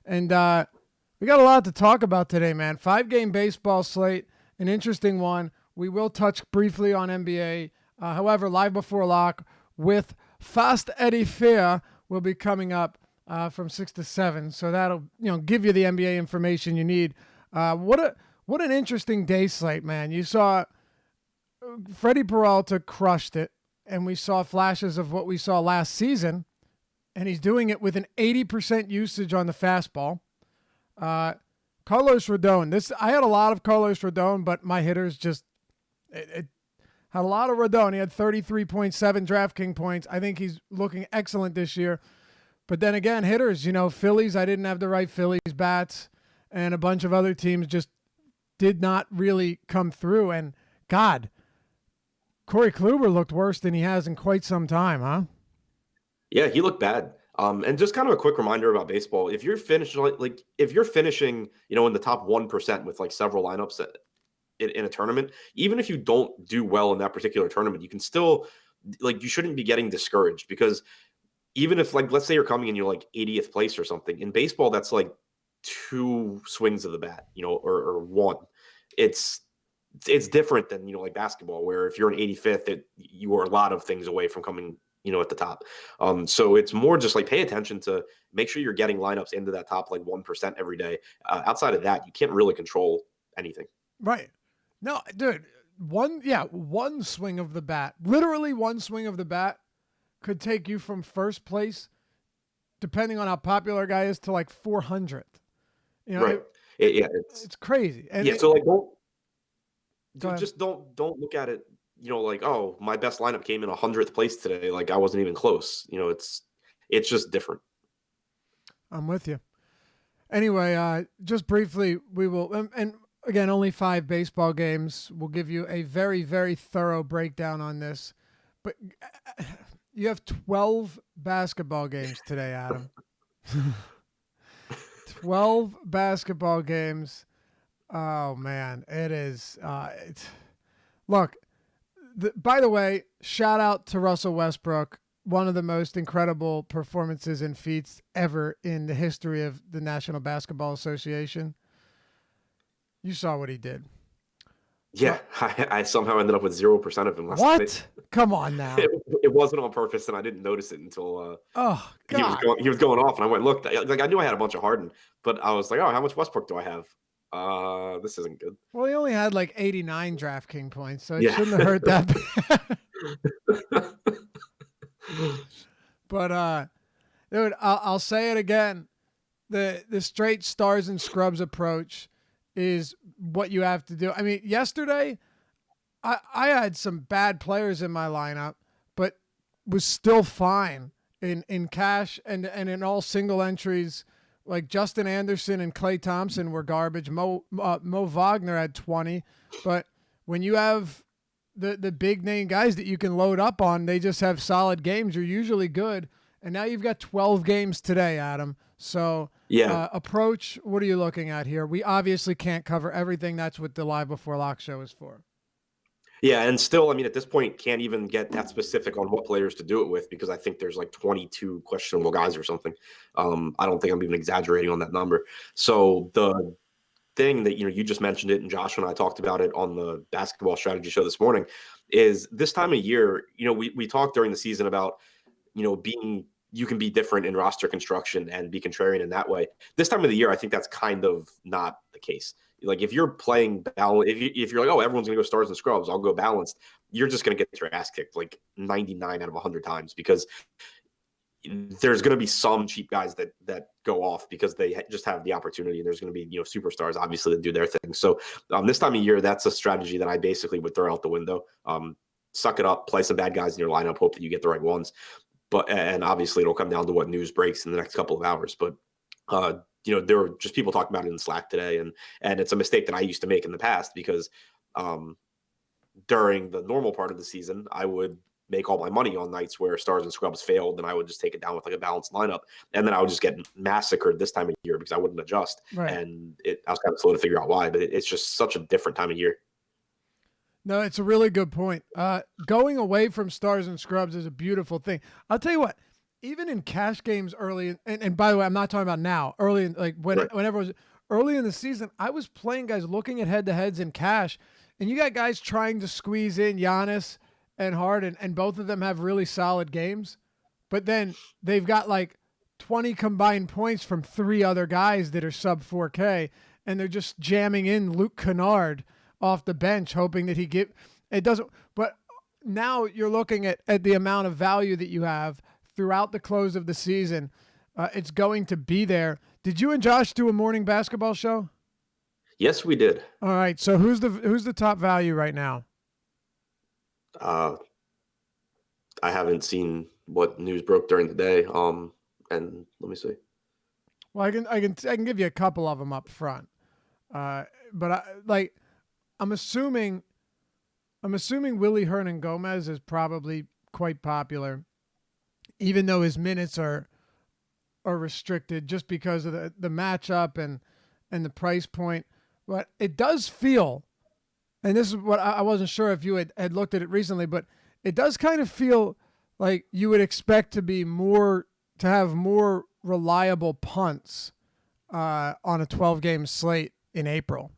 And we got a lot to talk about today, man. 5-game baseball slate, an interesting one. We will touch briefly on NBA. However, live before lock with Fast Eddie Fair will be coming up from 6 to 7. So that'll give you the NBA information you need. What an interesting day slate, man. You saw Freddie Peralta crushed it, and we saw flashes of what we saw last season, and he's doing it with an 80% usage on the fastball. Carlos Rodon. I had a lot of Carlos Rodon, but my hitters just it had a lot of Rodon. He had 33.7 DraftKings points. I think he's looking excellent this year. But then again, hitters, Phillies, I didn't have the right Phillies bats, and a bunch of other teams just did not really come through. And God, Corey Kluber looked worse than he has in quite some time, huh? Yeah, he looked bad. And just kind of a quick reminder about baseball: if you're finishing if you're finishing, in the top 1% with like several lineups in a tournament, even if you don't do well in that particular tournament, you can still you shouldn't be getting discouraged, because even if let's say you're coming in, you're 80th place or something in baseball, that's like 2 swings of the bat, or 1. It's different than basketball, where if you're an 85th, you are a lot of things away from coming at the top. So it's more just pay attention to make sure you're getting lineups into that top 1% every day. Outside of that, you can't really control anything. Right. No, dude, one swing of the bat, literally one swing of the bat could take you from first place, depending on how popular a guy is, to 400th. Right. It's crazy. And so don't look at it, oh, my best lineup came in 100th place today. I wasn't even close. It's just different. I'm with you. Anyway, just briefly, we will, and again, only 5 baseball games. We'll give you a very, very thorough breakdown on this. But you have 12 basketball games today, Adam. 12 basketball games. Oh, man. It is. Look, by the way, shout out to Russell Westbrook. One of the most incredible performances and feats ever in the history of the National Basketball Association. You saw what he did. Yeah, I somehow ended up with 0% of him last night. What? Come on now. It wasn't on purpose, and I didn't notice it until oh, God. he was going off, and I went, look, I knew I had a bunch of Harden, but I was like, oh, how much Westbrook do I have? This isn't good. Well, he only had 89 DraftKings points, so it shouldn't have hurt that bad. But dude, I'll say it again. The straight stars and scrubs approach is what you have to do. I mean, yesterday I had some bad players in my lineup, but was still fine in cash and in all single entries. Like Justin Anderson and Klay Thompson were garbage. Mo Wagner had 20, but when you have the big name guys that you can load up on, they just have solid games. You're usually good. And now you've got 12 games today, Adam. So approach, what are you looking at here? We obviously can't cover everything. That's what the Live Before Lock show is for. Yeah, and still, I mean, at this point, can't even get that specific on what players to do it with, because I think there's 22 questionable guys or something. I don't think I'm even exaggerating on that number. So the thing that, you just mentioned it, and Josh and I talked about it on the basketball strategy show this morning, is this time of year, we talked during the season about, you can be different in roster construction and be contrarian in that way. This time of the year, I think that's kind of not the case. If you're playing balance, if you're oh, everyone's going to go stars and scrubs, I'll go balanced, you're just going to get your ass kicked 99 out of 100 times, because there's going to be some cheap guys that go off because they just have the opportunity, and there's going to be superstars obviously that do their thing. So this time of year, that's a strategy that I basically would throw out the window. Suck it up, play some bad guys in your lineup, hope that you get the right ones. And obviously it'll come down to what news breaks in the next couple of hours. But there were just people talking about it in Slack today, and it's a mistake that I used to make in the past, because during the normal part of the season, I would make all my money on nights where stars and scrubs failed, and I would just take it down with a balanced lineup, and then I would just get massacred this time of year because I wouldn't adjust. Right. And I was kind of slow to figure out why, but it's just such a different time of year. No, it's a really good point. Going away from stars and scrubs is a beautiful thing. I'll tell you what, even in cash games early, and by the way, I'm not talking about now. Early, like Right. whenever it was early in the season, I was playing guys looking at head-to-heads in cash, and you got guys trying to squeeze in Giannis and Harden, and both of them have really solid games, but then they've got like 20 combined points from three other guys that are sub 4K, and they're just jamming in Luke Kennard off the bench, hoping that he get it doesn't. But now you're looking at the amount of value that you have throughout the close of the season. It's going to be there. Did you and Josh do a morning basketball show? Yes, we did. All right. So who's the top value right now? Uh, I haven't seen what news broke during the day. And let me see. Well, I can give you a couple of them up front. But I'm assuming Willie Hernan Gomez is probably quite popular, even though his minutes are restricted just because of the matchup and the price point. But it does feel, and this is what I wasn't sure if you had looked at it recently, but it does kind of feel like you would expect to have more reliable punts on a 12-game slate in April.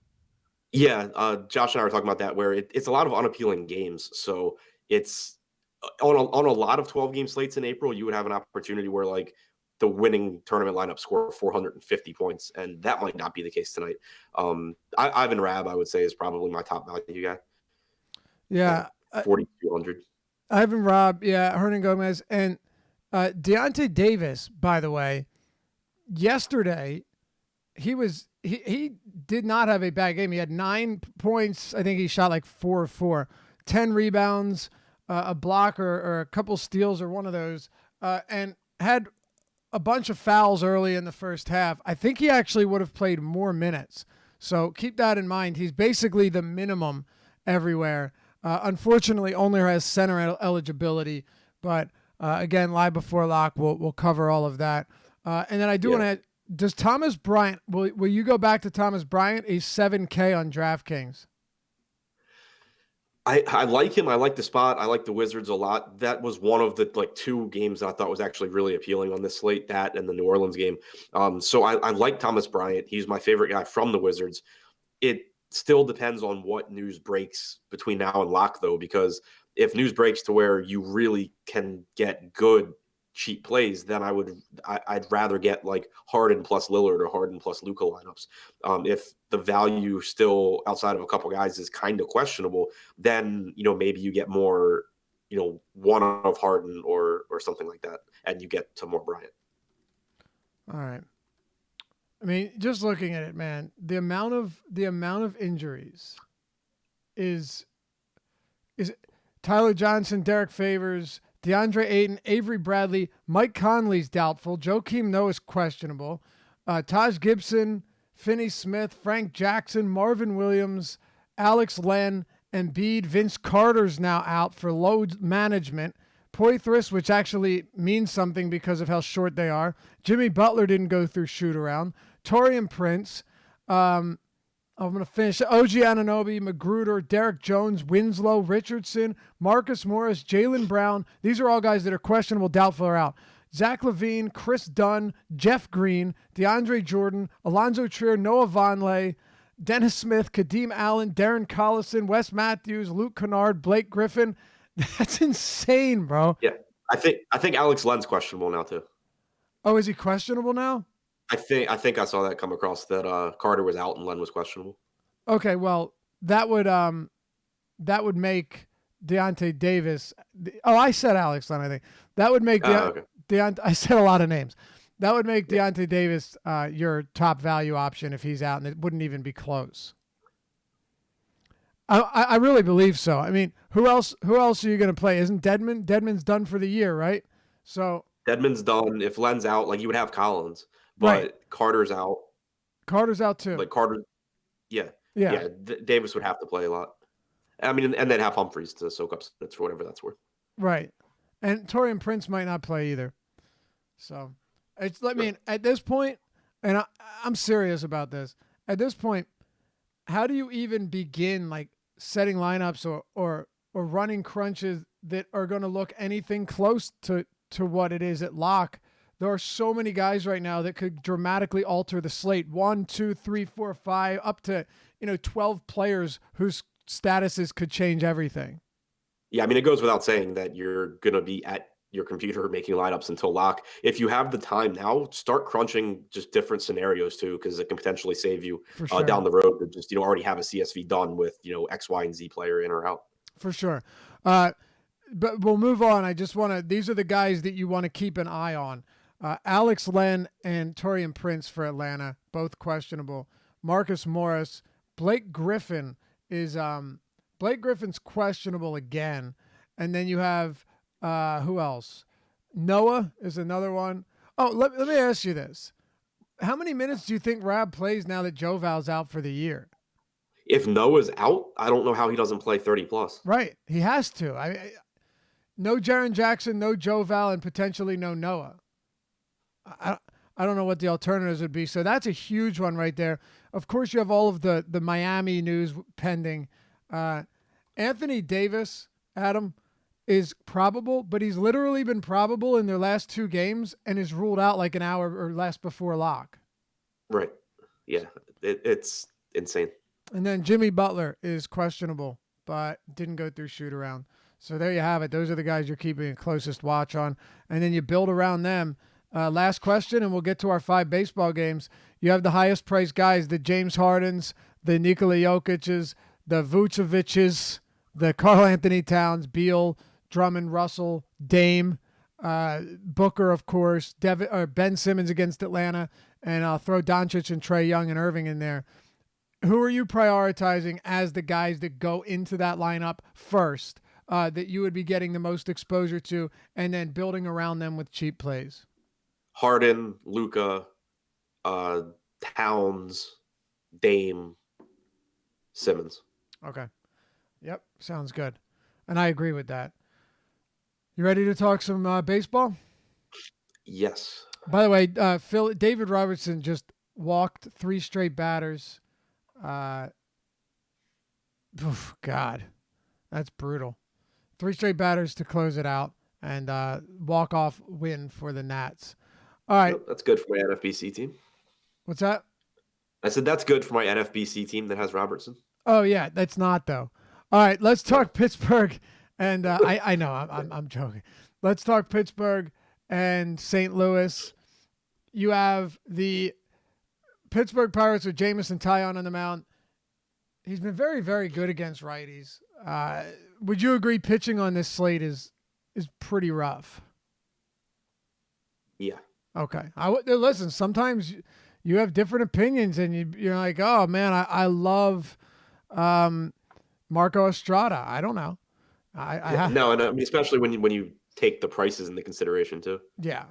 Yeah, Josh and I were talking about that, where it's a lot of unappealing games. So it's on a lot of 12-game slates in April, you would have an opportunity where like the winning tournament lineup score 450 points, and that might not be the case tonight. Ivan Rabb, I would say, is probably my top value guy. Yeah, 4,200. Ivan Rabb, yeah, Hernan Gomez, and Deontay Davis. By the way, yesterday he did not have a bad game. He had 9 points. I think he shot like 4 of 4, 10 rebounds, a block or a couple steals or one of those, and had a bunch of fouls early in the first half. I think he actually would have played more minutes. So keep that in mind. He's basically the minimum everywhere. Unfortunately, only has center eligibility, but again, live before lock, we'll cover all of that. And then I do want to. Does Thomas Bryant? Will you go back to Thomas Bryant? He's 7K on DraftKings. I like him. I like the spot. I like the Wizards a lot. That was one of the like 2 games that I thought was actually really appealing on this slate, that and the New Orleans game. So I like Thomas Bryant. He's my favorite guy from the Wizards. It still depends on what news breaks between now and lock, though, because if news breaks to where you really can get good cheap plays, then I'd rather get like Harden plus Lillard or Harden plus Luka lineups. If the value still outside of a couple guys is kind of questionable, then maybe you get more, one of Harden or something like that, and you get to more Bryant. All right. I mean, just looking at it, man, the amount of injuries is Tyler Johnson, Derek Favors, DeAndre Ayton, Avery Bradley, Mike Conley's doubtful, Joakim Noah's questionable, Taj Gibson, Finney Smith, Frank Jackson, Marvin Williams, Alex Len, Embiid, Vince Carter's now out for load management, Poitras, which actually means something because of how short they are. Jimmy Butler didn't go through shoot around. Taurean Prince. I'm going to finish. OG Anunoby, Magruder, Derek Jones, Winslow, Richardson, Marcus Morris, Jaylen Brown. These are all guys that are questionable, doubtful, or out. Zach LaVine, Chris Dunn, Jeff Green, DeAndre Jordan, Alonzo Trier, Noah Vonleh, Dennis Smith, Kadeem Allen, Darren Collison, Wes Matthews, Luke Kennard, Blake Griffin. That's insane, bro. Yeah, I think Alex Len's questionable now too. Oh, is he questionable now? I think I saw that come across that Carter was out and Len was questionable. Okay, well, that would make Deontay Davis. Oh, I said Alex Len, I think. That would make Okay. I said a lot of names. That would make Deontay Davis your top value option if he's out, and it wouldn't even be close. I really believe so. I mean, who else are you going to play? Isn't Dedmon? Dedmon's done for the year, right? So Dedmon's done. If Len's out, like you would have Collins, but right. Carter's out. Carter's out too. Like Carter, yeah. Davis would have to play a lot. I mean, and then have Humphreys to soak up minutes for whatever that's worth. Right, and Taurean Prince might not play either. So at this point, and I'm serious about this. At this point, how do you even begin like setting lineups or running crunches that are going to look anything close to to what it is at lock. There are so many guys right now that could dramatically alter the slate. 1, 2, 3, 4, 5, up to 12 players whose statuses could change everything. Yeah, I mean, it goes without saying that you're going to be at your computer making lineups until lock. If you have the time now, start crunching just different scenarios too, because it can potentially save you For sure. down the road to just already have a CSV done with X, Y, and Z player in or out. For sure. But we'll move on. I just want to. These are the guys that you want to keep an eye on. Alex Len and Taurean Prince for Atlanta, both questionable. Marcus Morris, Blake Griffin's questionable again, and then you have who else? Noah is another one. Oh, let me ask you this: how many minutes do you think Rab plays now that Joval's out for the year? If Noah's out, I don't know how he doesn't play 30 plus. Right, he has to. No Jaren Jackson, no Joval, and potentially no Noah. I don't know what the alternatives would be. So that's a huge one right there. Of course, you have all of the Miami news pending. Anthony Davis, Adam, is probable, but he's literally been probable in their last 2 games and is ruled out like an hour or less before lock. Right. Yeah, it's insane. And then Jimmy Butler is questionable, but didn't go through shoot around. So there you have it. Those are the guys you're keeping the closest watch on. And then you build around them. Last question, and we'll get to our 5 baseball games. You have the highest priced guys, the James Hardens, the Nikola Jokic's, the Vucevic's, the Karl Anthony Towns, Beal, Drummond, Russell, Dame, Booker, of course, Ben Simmons against Atlanta, and I'll throw Doncic and Trae Young and Irving in there. Who are you prioritizing as the guys that go into that lineup first, that you would be getting the most exposure to, and then building around them with cheap plays? Harden, Luka, Towns, Dame, Simmons. Okay. Yep. Sounds good. And I agree with that. You ready to talk some baseball? Yes. By the way, David Robertson just walked 3 straight batters. God, that's brutal. 3 straight batters to close it out, and walk-off win for the Nats. All right. That's good for my NFBC team. What's that? I said that's good for my NFBC team that has Robertson. Oh, yeah, that's not, though. All right, let's talk Pittsburgh. And I know, I'm joking. Let's talk Pittsburgh and St. Louis. You have the Pittsburgh Pirates with Jameson Taillon on the mound. He's been very, very good against righties. Would you agree pitching on this slate is pretty rough? Yeah. Okay. Listen, sometimes you have different opinions, and you're like, oh, man, I love Marco Estrada. I don't know. No, and I mean, especially when you take the prices into consideration too. Yeah.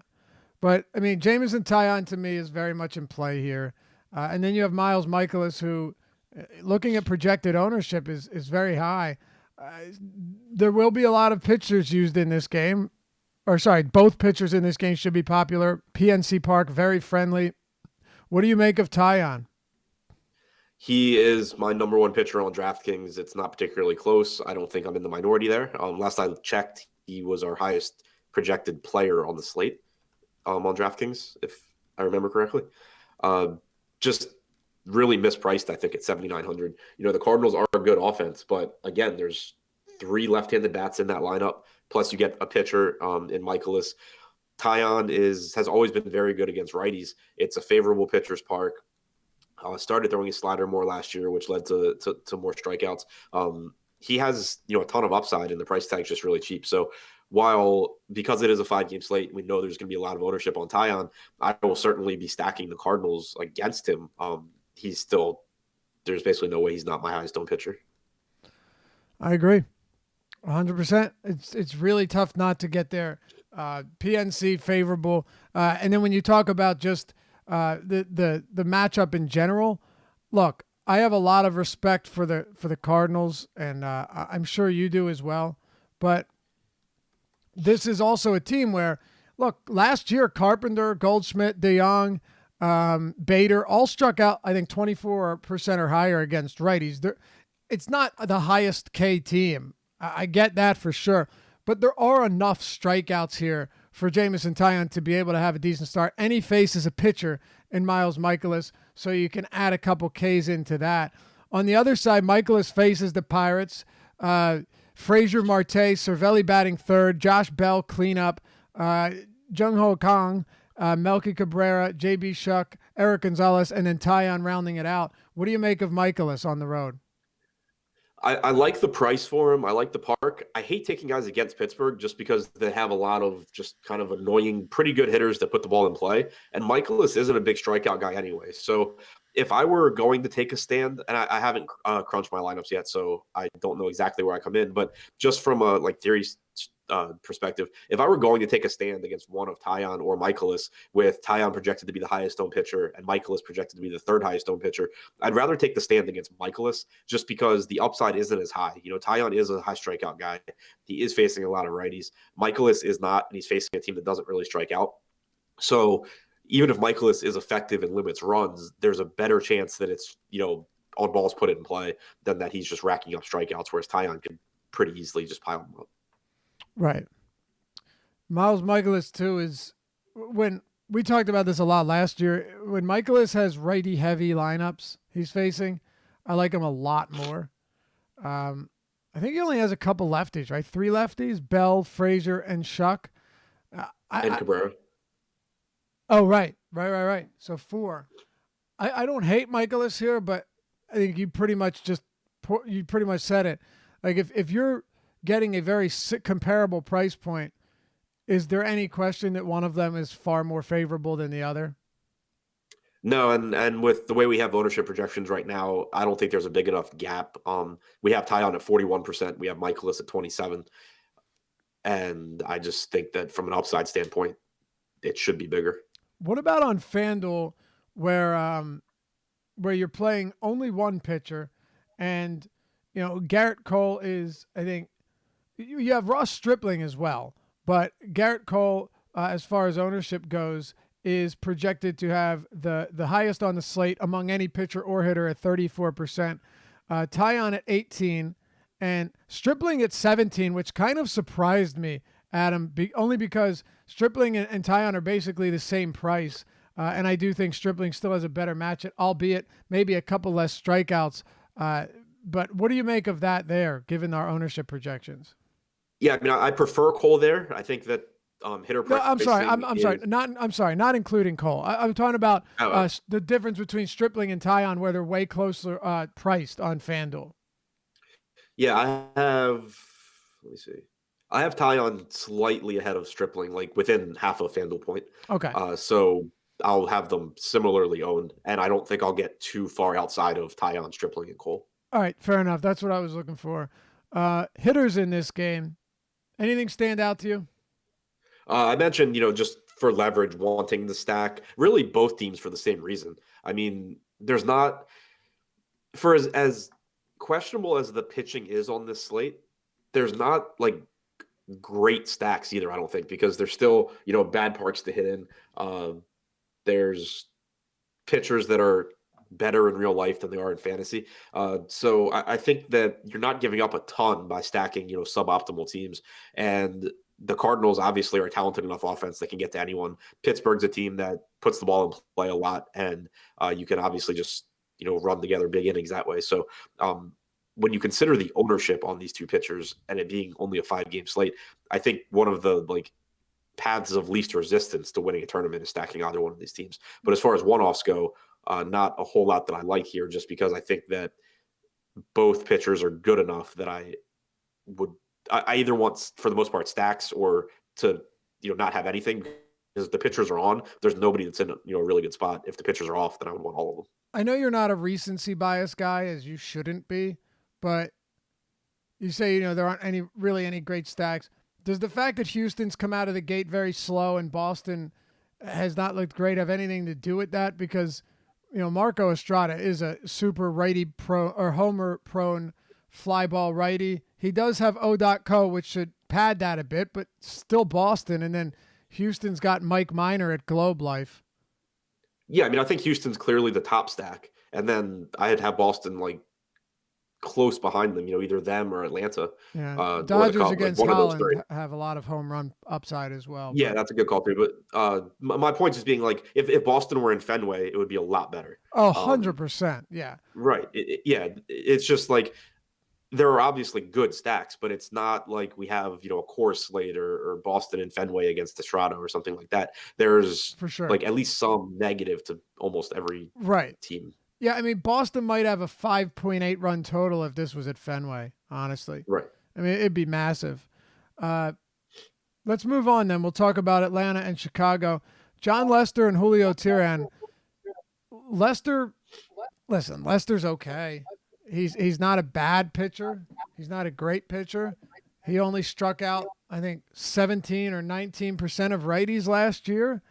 But, I mean, Jameson Taillon to me is very much in play here. And then you have Miles Mikolas, who, looking at projected ownership, is very high. There will be a lot of pitchers used in this game. Both pitchers in this game should be popular. PNC Park, very friendly. What do you make of Taillon? He is my number 1 pitcher on DraftKings. It's not particularly close. I don't think I'm in the minority there. Last I checked, he was our highest projected player on the slate on DraftKings, if I remember correctly. Just really mispriced, I think, at 7,900. The Cardinals are a good offense, but again, there's 3 left-handed bats in that lineup. Plus, you get a pitcher in Mikolas. Taillon has always been very good against righties. It's a favorable pitcher's park. Started throwing his slider more last year, which led to more strikeouts. He has a ton of upside, and the price tag's just really cheap. So because it is a 5-game slate, we know there's going to be a lot of ownership on Taillon. I will certainly be stacking the Cardinals against him. There's basically no way he's not my highest owned pitcher. I agree. 100%. It's really tough not to get there. PNC favorable. And then when you talk about just the matchup in general, look, I have a lot of respect for the Cardinals, and I'm sure you do as well. But this is also a team where, look, last year Carpenter, Goldschmidt, DeYoung, Bader all struck out, I think, 24% or higher against righties. It's not the highest K team. I get that for sure. But there are enough strikeouts here for Jameson Taillon to be able to have a decent start. And he faces a pitcher in Miles Mikolas, so you can add a couple Ks into that. On the other side, Mikolas faces the Pirates. Frazier Marte, Cervelli batting third, Josh Bell cleanup, Jung Ho Kang, Melky Cabrera, JB Shuck, Eric Gonzalez, and then Taillon rounding it out. What do you make of Mikolas on the road? I like the price for him. I like the park. I hate taking guys against Pittsburgh just because they have a lot of just kind of annoying, pretty good hitters that put the ball in play. And Michaelis isn't a big strikeout guy anyway. So if I were going to take a stand, and I haven't crunched my lineups yet, so I don't know exactly where I come in, but just from a theory perspective, if I were going to take a stand against one of Taillon or Michaelis, with Taillon projected to be the highest owned pitcher and Michaelis projected to be the third highest owned pitcher, I'd rather take the stand against Michaelis just because the upside isn't as high. Taillon is a high strikeout guy. He is facing a lot of righties. Michaelis is not, and he's facing a team that doesn't really strike out. So even if Michaelis is effective and limits runs, there's a better chance that it's, on balls put in play than that he's just racking up strikeouts, whereas Taillon could pretty easily just pile them up. Right. Miles Mikolas, too, is when we talked about this a lot last year. When Mikolas has righty heavy lineups he's facing, I like him a lot more. I think he only has a couple lefties, right? 3 lefties, Bell, Frazier, and Shuck. And Cabrera. Oh, right. So 4. I don't hate Mikolas here, but I think you pretty much said it. Like if you're getting a very comparable price point, is there any question that one of them is far more favorable than the other? No, and with the way we have ownership projections right now, I don't think there's a big enough gap. We have Taillon at 41%, we have Michaelis at 27%, and I just think that from an upside standpoint, it should be bigger. What about on FanDuel, where you're playing only one pitcher, and Garrett Cole is, I think, you have Ross Stripling as well, but Garrett Cole, as far as ownership goes, is projected to have the highest on the slate among any pitcher or hitter at 34%, Taillon at 18%, and Stripling at 17%, which kind of surprised me, Adam, only because Stripling and Taillon are basically the same price, and I do think Stripling still has a better match, albeit maybe a couple less strikeouts. But what do you make of that there, given our ownership projections? Yeah, I mean, I prefer Cole there. I think that hitter. No, I'm sorry. I'm sorry. Not including Cole. I'm talking about the difference between Stripling and Taillon, where they're way closer priced on FanDuel. Yeah, I have. Let me see. I have Taillon slightly ahead of Stripling, like within half a FanDuel point. Okay. So I'll have them similarly owned, and I don't think I'll get too far outside of Taillon, Stripling, and Cole. All right, fair enough. That's what I was looking for. Hitters in this game. Anything stand out to you? I mentioned, just for leverage, wanting the stack. Really, both teams for the same reason. I mean, there's not, for as questionable as the pitching is on this slate, there's not like great stacks either, I don't think, because there's still, bad parks to hit in. There's pitchers that are better in real life than they are in fantasy. So I think that you're not giving up a ton by stacking, suboptimal teams. And the Cardinals obviously are a talented enough offense that can get to anyone. Pittsburgh's a team that puts the ball in play a lot, and you can obviously just, run together big innings that way. So when you consider the ownership on these two pitchers and it being only a 5-game slate, I think one of the paths of least resistance to winning a tournament is stacking either one of these teams. But as far as one-offs go, not a whole lot that I like here, just because I think that both pitchers are good enough that I either want, for the most part, stacks or to not have anything, because the pitchers are on. There's nobody that's in a really good spot. If the pitchers are off, then I would want all of them. I know you're not a recency bias guy, as you shouldn't be, but you say there aren't any great stacks. Does the fact that Houston's come out of the gate very slow and Boston has not looked great have anything to do with that? Because Marco Estrada is a super righty homer prone fly ball righty. He does have O.co, which should pad that a bit, but still Boston. And then Houston's got Mike Minor at Globe Life. Yeah, I mean, I think Houston's clearly the top stack. And then I'd have Boston close behind them. Either them or Atlanta, Yeah, or the Dodgers Cubs, like against one of those Holland three. have a lot of home run upside as well. Yeah, But that's a good call too. But my point is being like, if Boston were in Fenway, it would be a lot better. oh, Um, 100%. Yeah, right. Yeah, it's just like there are obviously good stacks, but it's not like we have, a core slate or Boston and Fenway against Estrada or something like that. There's for sure. like at least some negative to almost every Right. team. Yeah, I mean, Boston might have a 5.8 run total if this was at Fenway, honestly. Right. I mean, it'd be massive. Uh, let's move on then. We'll talk about Atlanta and Chicago. John Lester and Julio Tiran. Lester, listen, Lester's okay. He's not a bad pitcher. He's not a great pitcher. He only struck out, I think, 17 or 19% of righties last year.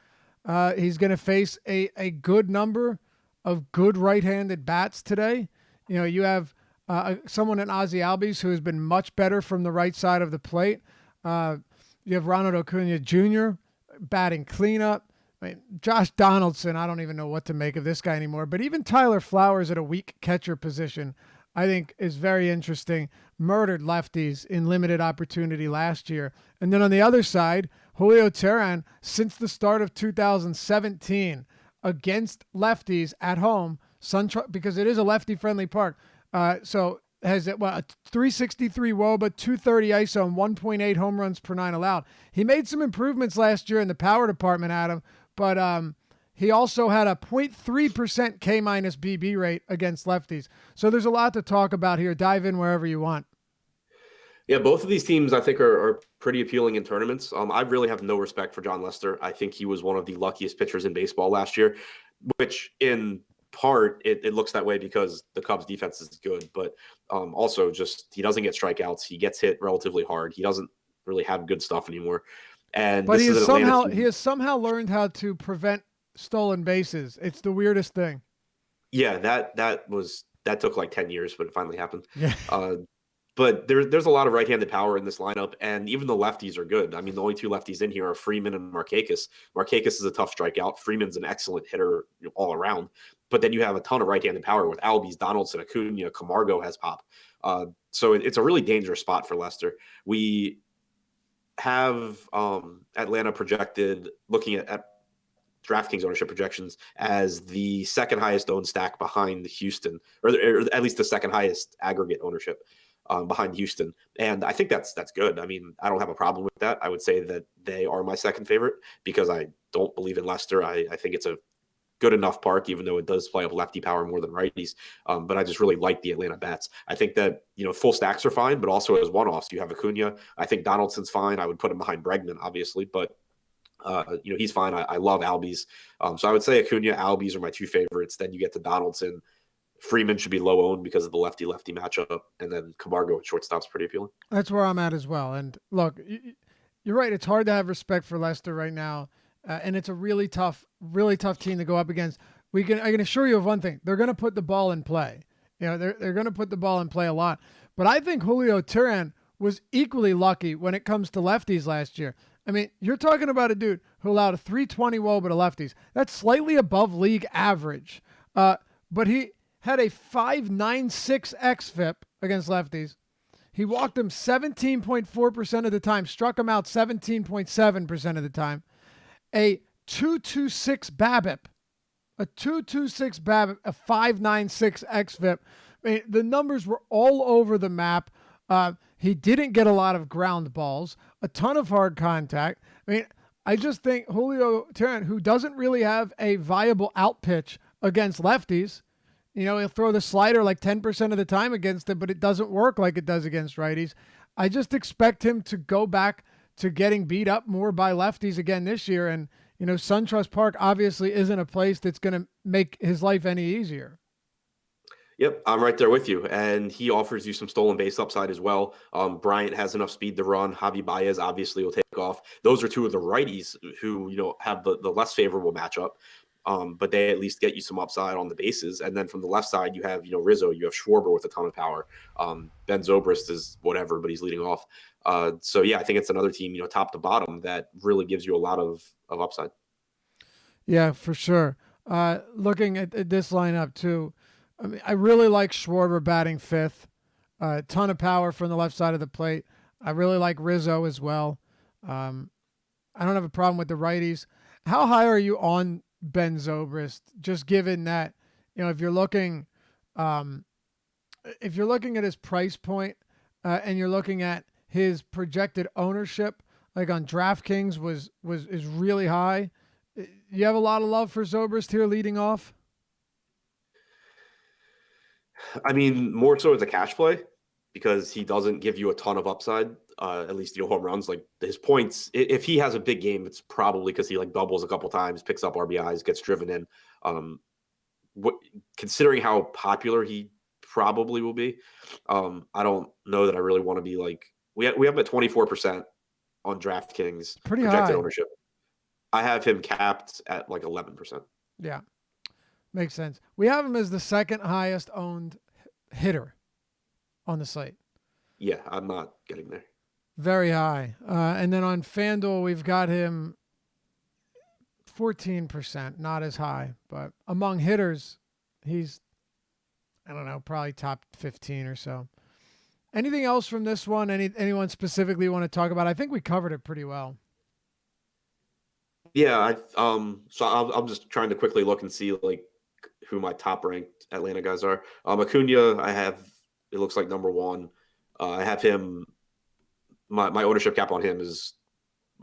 He's going to face a good number of good right-handed bats today. You have someone in Ozzie Albies who has been much better from the right side of the plate. You have Ronald Acuna Jr. batting cleanup. I mean, Josh Donaldson, I don't even know what to make of this guy anymore. But even Tyler Flowers at a weak catcher position, I think is very interesting. Murdered lefties in limited opportunity last year. And then on the other side, Julio Teheran, since the start of 2017, against lefties at home, because it is a lefty-friendly park. So has it a 363 WOBA, 230 ISO, and 1.8 home runs per 9 allowed. He made some improvements last year in the power department, Adam, but he also had a 0.3% K minus BB rate against lefties. So there's a lot to talk about here. Dive in wherever you want. Yeah, both of these teams I think are pretty appealing in tournaments. I really have no respect for John Lester. I think he was one of the luckiest pitchers in baseball last year, which in part it looks that way because the Cubs defense is good, but also just he doesn't get strikeouts. He gets hit relatively hard. He doesn't really have good stuff anymore. And But this is an Atlanta team. he has somehow learned how to prevent stolen bases. It's the weirdest thing. Yeah, that took like 10 years, but it finally happened. Yeah. But there's a lot of right-handed power in this lineup, and even the lefties are good. I mean, the only two lefties in here are Freeman and Markakis. Markakis is a tough strikeout. Freeman's an excellent hitter all around. But then you have a ton of right-handed power with Albies, Donaldson, Acuna, Camargo has pop. So it's a really dangerous spot for Lester. We have Atlanta projected, looking at DraftKings ownership projections, as the second highest owned stack behind Houston, or at least the second highest aggregate ownership behind Houston. And I think that's good. I mean, I don't have a problem with that. I would say that they are my second favorite because I don't believe in Leicester. I think it's a good enough park, even though it does play up lefty power more than righties. But I just really like the Atlanta bats. I think that, full stacks are fine, but also as one-offs, you have Acuna. I think Donaldson's fine. I would put him behind Bregman, obviously, but he's fine. I love Albies. So I would say Acuna, Albies are my two favorites. Then you get to Donaldson. Freeman should be low owned because of the lefty-lefty matchup, and then Camargo at shortstop's pretty appealing. That's where I'm at as well. And look, you're right. It's hard to have respect for Leicester right now, and it's a really tough team to go up against. I can assure you of one thing: they're going to put the ball in play. They're going to put the ball in play a lot. But I think Julio Teheran was equally lucky when it comes to lefties last year. I mean, you're talking about a dude who allowed a 320 WOBA to lefties. That's slightly above league average. But he had a 5.96 xFIP against lefties. He walked them 17.4% of the time, struck him out 17.7% of the time. A 2.26 BABIP, a 2.26 BABIP, a 5.96 xFIP. I mean, the numbers were all over the map. He didn't get a lot of ground balls, a ton of hard contact. I mean, I just think Julio Teheran, who doesn't really have a viable out pitch against lefties, he'll throw the slider like 10% of the time against it, but it doesn't work like it does against righties. I just expect him to go back to getting beat up more by lefties again this year. And, SunTrust Park obviously isn't a place that's going to make his life any easier. Yep, I'm right there with you. And he offers you some stolen base upside as well. Bryant has enough speed to run. Javi Baez obviously will take off. Those are two of the righties who, have the less favorable matchup. But they at least get you some upside on the bases. And then from the left side, you have, Rizzo, you have Schwarber with a ton of power. Ben Zobrist is whatever, but he's leading off. So yeah, I think it's another team, top to bottom, that really gives you a lot of upside. Yeah, for sure. Looking at this lineup too, I mean, I really like Schwarber batting fifth. A ton of power from the left side of the plate. I really like Rizzo as well. I don't have a problem with the righties. How high are you on Ben Zobrist? Just given that, if you're looking, at his price point, and you're looking at his projected ownership, like on DraftKings is really high. You have a lot of love for Zobrist here leading off. I mean, more so as a cash play because he doesn't give you a ton of upside. At least home runs, like his points. If he has a big game, it's probably because he like doubles a couple times, picks up RBIs, gets driven in. Considering how popular he probably will be, I don't know that I really want to be like we have him at 24% on DraftKings Pretty projected high. ownership. I have him capped at like 11%. Yeah, makes sense. We have him as the second highest owned hitter on the slate. Yeah, I'm not getting there. Very high. And then on FanDuel, we've got him 14%, not as high, but among hitters, he's, I don't know, probably top 15 or so. Anything else from this one? Anyone specifically you want to talk about? I think we covered it pretty well. Yeah, so I'm just trying to quickly look and see like who my top ranked Atlanta guys are. Acuna, I have, it looks like number one. I have him. My ownership cap on him is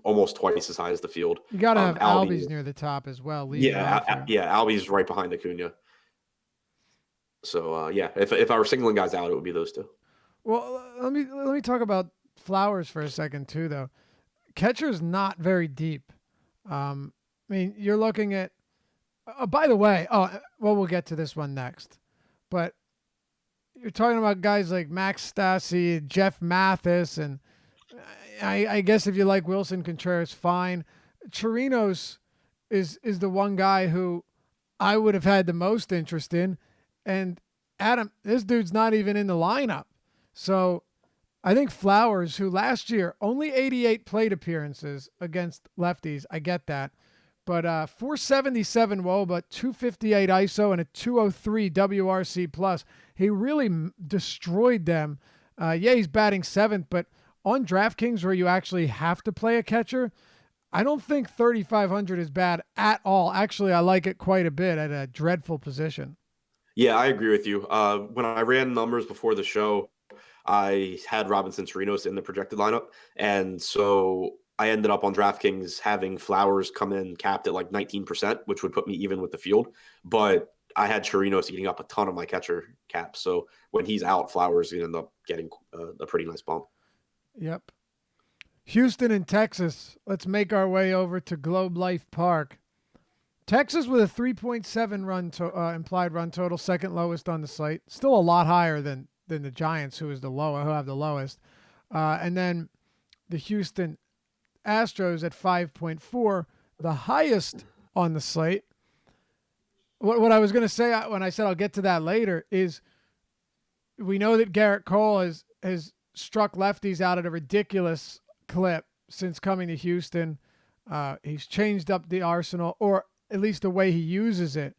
almost twice as high as the field. You got to have Albies near the top as well. Albies right behind Acuna. So if I were singling guys out, it would be those two. Well, let me talk about Flowers for a second too, though. Catcher's not very deep. I mean, you're looking at. By the way, we'll get to this one next, but you're talking about guys like Max Stassi, Jeff Mathis, and I guess if you like Wilson Contreras, fine. Chirinos is the one guy who I would have had the most interest in, and Adam, this dude's not even in the lineup. So I think Flowers, who last year only 88 plate appearances against lefties, I get that, but 477 WOBA, 258 ISO, and a 203 WRC plus. He really destroyed them. He's batting seventh, but on DraftKings where you actually have to play a catcher, I don't think 3,500 is bad at all. Actually, I like it quite a bit at a dreadful position. Yeah, I agree with you. When I ran numbers before the show, I had Robinson Chirinos in the projected lineup. And so I ended up on DraftKings having Flowers come in capped at like 19%, which would put me even with the field. But I had Chirinos eating up a ton of my catcher cap. So when he's out, Flowers end up getting a pretty nice bump. Yep. Houston and Texas. Let's make our way over to Globe Life Park. Texas with a 3.7 implied run total, second lowest on the slate. Still a lot higher than the Giants, who have the lowest. And then the Houston Astros at 5.4, the highest on the slate. What I was going to say when I said I'll get to that later is we know that Garrett Cole has struck lefties out at a ridiculous clip since coming to Houston. He's changed up the arsenal, or at least the way he uses it.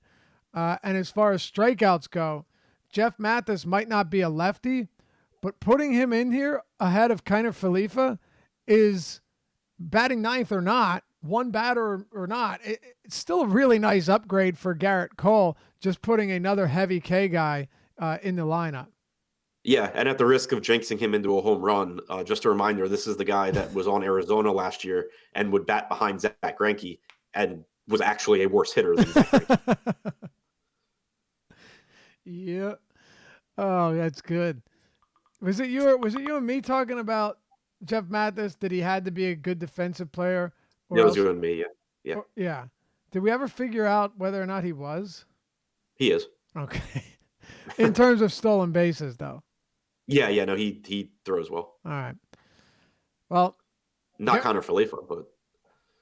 And as far as strikeouts go, Jeff Mathis might not be a lefty, but putting him in here ahead of Kiner Falefa is batting ninth or not, one batter or not. It's still a really nice upgrade for Garrett Cole, just putting another heavy K guy in the lineup. Yeah, and at the risk of jinxing him into a home run, just a reminder, this is the guy that was on Arizona last year and would bat behind Zach Greinke and was actually a worse hitter than Zach Greinke. Yeah. Oh, that's good. Was it you and me talking about Jeff Mathis, that he had to be a good defensive player? It was you and me, yeah. Yeah. Did we ever figure out whether or not he was? He is. Okay. In terms of stolen bases, though. Yeah, no, he throws well. All right. Well, not Kiner Falefa, but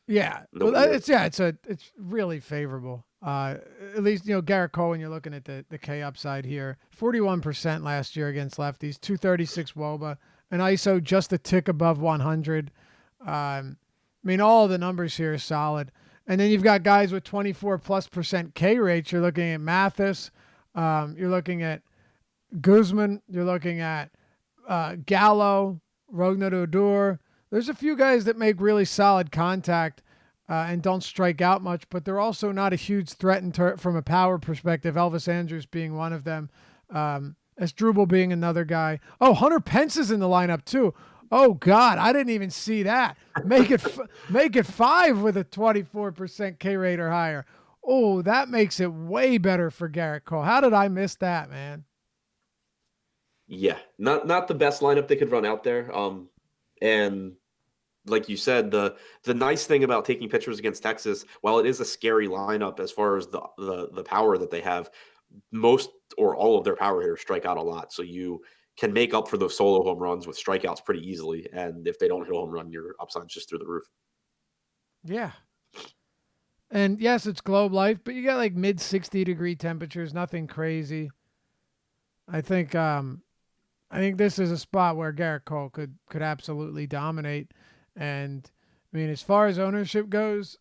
yeah. Well, it's really favorable. At least, Garrett Cole, when you're looking at the K upside here, 41% last year against lefties, 236 WOBA, an ISO just a tick above 100. I mean, all of the numbers here are solid. And then you've got guys with 24+% K rates. You're looking at Mathis. You're looking at Guzman. You're looking at Gallo, Rogner Odor. There's a few guys that make really solid contact and don't strike out much, but they're also not a huge threat from a power perspective. Elvis Andrus being one of them. Asdrubal being another guy. Oh, Hunter Pence is in the lineup too. Oh God, I didn't even see that. Make it 5 with a 24% K rate or higher. Oh, that makes it way better for Garrett Cole. How did I miss that, man? Yeah, not the best lineup they could run out there. And like you said, the nice thing about taking pitchers against Texas, while it is a scary lineup as far as the power that they have, most or all of their power hitters strike out a lot. So you can make up for those solo home runs with strikeouts pretty easily. And if they don't hit a home run, your upside's just through the roof. Yeah. And yes, it's Globe Life, but you got like mid 60-degree temperatures, nothing crazy. I think this is a spot where Garrett Cole could absolutely dominate. And I mean, as far as ownership goes,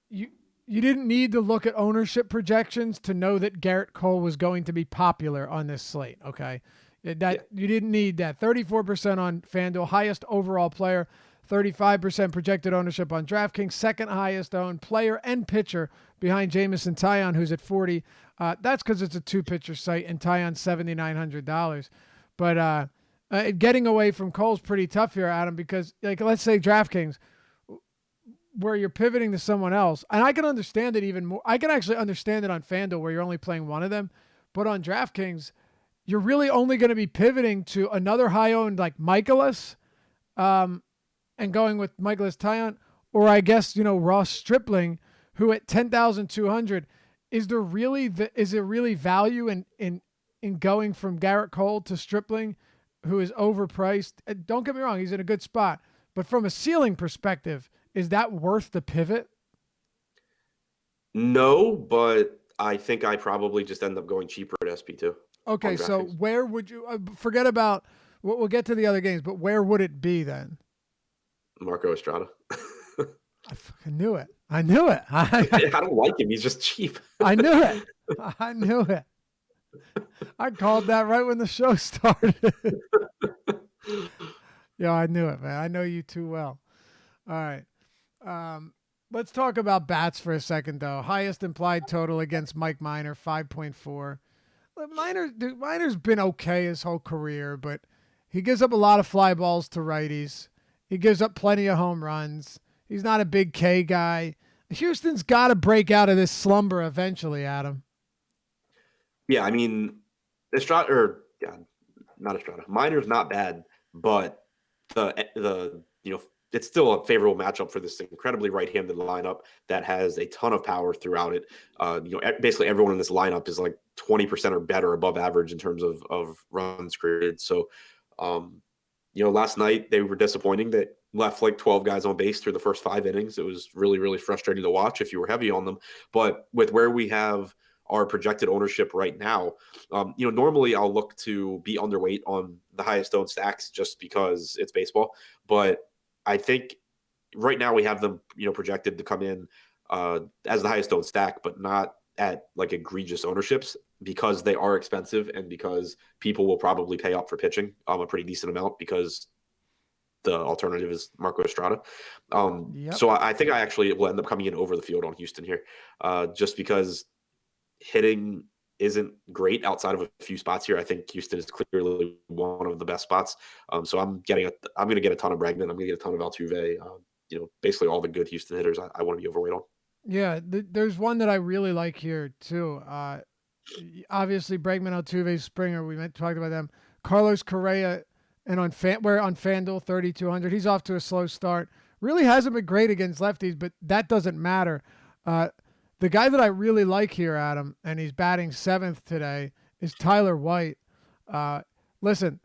you didn't need to look at ownership projections to know that Garrett Cole was going to be popular on this slate. Okay, You didn't need that. 34% on FanDuel, highest overall player. 35% projected ownership on DraftKings, second highest owned player and pitcher behind Jamison Taillon, who's at 40. That's because it's a two-pitcher site, and Taillon's $7,900. But getting away from Cole's pretty tough here, Adam, because like let's say DraftKings, where you're pivoting to someone else, and I can understand it even more. I can actually understand it on FanDuel where you're only playing one of them, but on DraftKings, you're really only going to be pivoting to another high-owned like Michaelis, and going with Michaelis Taillon, or I guess, Ross Stripling, who at 10,200, is there really value in going from Garrett Cole to Stripling, who is overpriced? Don't get me wrong, he's in a good spot, but from a ceiling perspective, is that worth the pivot? No, but I think I probably just end up going cheaper at SP2. Okay, so where would you forget about? We'll get to the other games, but where would it be then? Marco Estrada. I fucking knew it. I knew it. I don't like him. He's just cheap. I knew it. I knew it. I called that right when the show started. Yo, I knew it, man. I know you too well. All right. Let's talk about bats for a second, though. Highest implied total against Mike Minor, 5.4. Minor's been okay his whole career, but he gives up a lot of fly balls to righties. He gives up plenty of home runs. He's not a big K guy. Houston's got to break out of this slumber eventually, Adam. Yeah, I mean, not Estrada. Minor's not bad, but it's still a favorable matchup for this incredibly right-handed lineup that has a ton of power throughout it. Basically everyone in this lineup is like 20% or better above average in terms of runs created. So, last night they were disappointing. That left like 12 guys on base through the first 5 innings. It was really, really frustrating to watch if you were heavy on them. But with where we have our projected ownership right now, normally I'll look to be underweight on the highest owned stacks just because it's baseball. But I think right now we have them, projected to come in as the highest owned stack, but not at like egregious ownerships because they are expensive and because people will probably pay up for pitching a pretty decent amount because the alternative is Marco Estrada. So I think I actually will end up coming in over the field on Houston here just because hitting isn't great outside of a few spots here. I think Houston is clearly one of the best spots. So I'm going to get a ton of Bregman. I'm going to get a ton of Altuve. Basically all the good Houston hitters I want to be overweight on. Yeah, there's one that I really like here too. Obviously Bregman, Altuve, Springer. We talked about them. Carlos Correa, and on FanDuel 3,200. He's off to a slow start. Really hasn't been great against lefties, but that doesn't matter. The guy that I really like here, Adam, and he's batting 7th today, is Tyler White. Listen,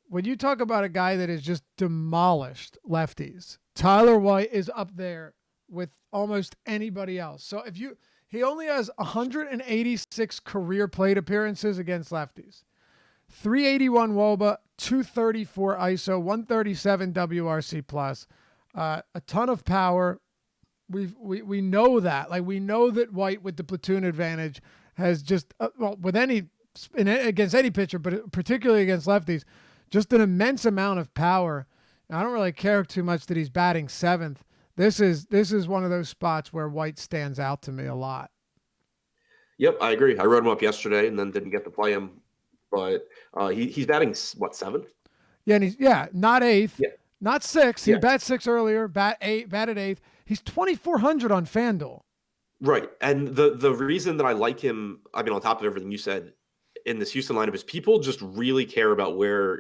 when you talk about a guy that has just demolished lefties, Tyler White is up there with almost anybody else. So he only has 186 career plate appearances against lefties. 381 WOBA, 234 ISO, 137 WRC plus, a ton of power. We know that. Like, we know that White with the platoon advantage has just against any pitcher, but particularly against lefties, just an immense amount of power. I don't really care too much that he's batting seventh. This is one of those spots where White stands out to me a lot. Yep, I agree. I wrote him up yesterday and then didn't get to play him, but he's batting what, seventh? Yeah, and he's not eighth, Yeah, not sixth. He yeah, bat six earlier, batted eighth. He's 2,400 on FanDuel. right. And the reason that I like him, I mean, on top of everything you said, in this Houston lineup is people just really care about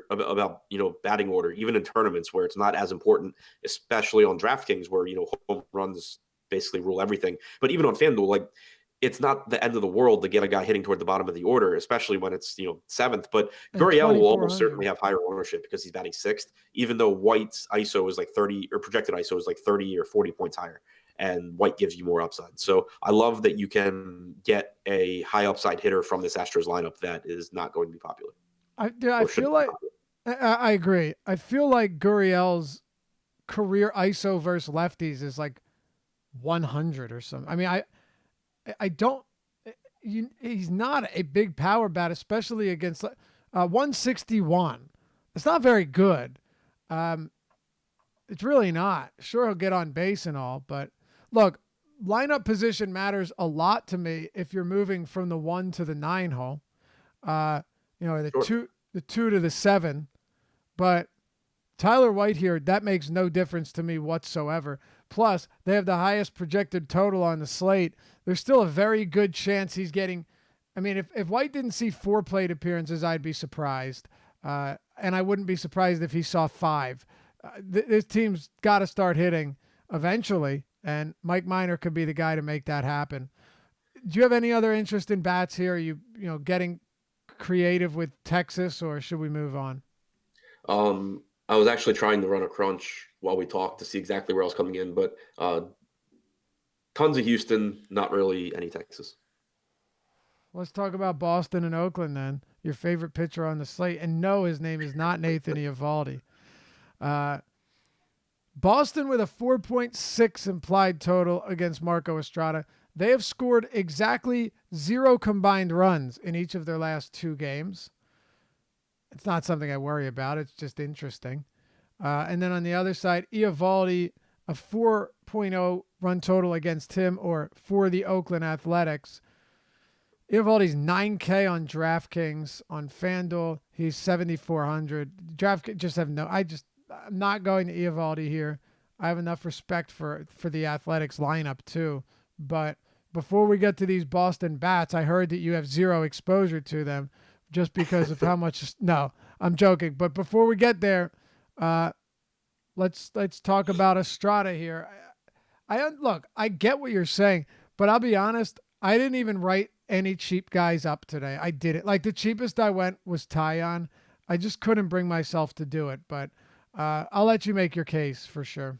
about batting order, even in tournaments where it's not as important, especially on DraftKings where home runs basically rule everything. But even on FanDuel, like it's not the end of the world to get a guy hitting toward the bottom of the order, especially when it's seventh. But And Gurriel will almost 2,400. certainly have higher ownership because he's batting sixth, even though White's ISO is like 30 or projected ISO is like 30 or 40 points higher. And White gives you more upside. So I love that you can get a high upside hitter from this Astros lineup that is not going to be popular. I feel like I agree. I feel like Gurriel's career ISO versus lefties is like 100 or something. I mean, I don't. He's not a big power bat, especially against 161. It's not very good. It's really not. Sure, he'll get on base and all, but look, lineup position matters a lot to me if you're moving from the 1 to the 9 hole. The 2 to the 7. But Tyler White here, that makes no difference to me whatsoever. Plus, they have the highest projected total on the slate. There's still a very good chance he's getting. I mean, if White didn't see 4 plate appearances, I'd be surprised. And I wouldn't be surprised if he saw 5. This team's got to start hitting eventually, and Mike Minor could be the guy to make that happen. Do you have any other interest in bats here? Are you getting creative with Texas, or should we move on? I was actually trying to run a crunch while we talked to see exactly where I was coming in, but tons of Houston, not really any Texas. Let's talk about Boston and Oakland then. Your favorite pitcher on the slate, and no, his name is not Nathan Eovaldi. Boston with a 4.6 implied total against Marco Estrada. They have scored exactly 0 combined runs in each of their last 2 games. It's not something I worry about. It's just interesting. And then on the other side, Eovaldi, a 4.0 run total against him or for the Oakland Athletics. Eovaldi's 9K on DraftKings. On FanDuel, he's 7,400. DraftKings just have no. I'm not going to Eovaldi here. I have enough respect for the Athletics lineup too. But before we get to these Boston bats, I heard that you have 0 exposure to them just because of how much. No, I'm joking. But before we get there, let's talk about Estrada here. I get what you're saying, but I'll be honest. I didn't even write any cheap guys up today. I did it. Like the cheapest I went was Tyon. I just couldn't bring myself to do it, but I'll let you make your case for sure.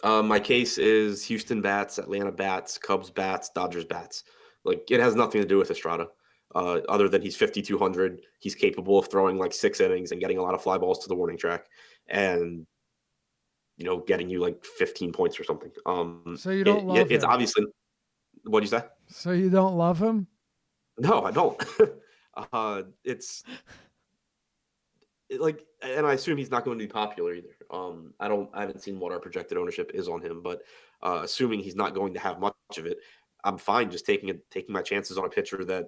My case is Houston bats, Atlanta bats, Cubs bats, Dodgers bats. Like it has nothing to do with Estrada. Other than he's 5,200, he's capable of throwing like 6 innings and getting a lot of fly balls to the warning track, and getting you like 15 points or something. So you don't love it's him. Obviously. What do you say? So you don't love him? No, I don't. It's like, and I assume he's not going to be popular either. I haven't seen what our projected ownership is on him, but assuming he's not going to have much of it, I'm fine just taking my chances on a pitcher that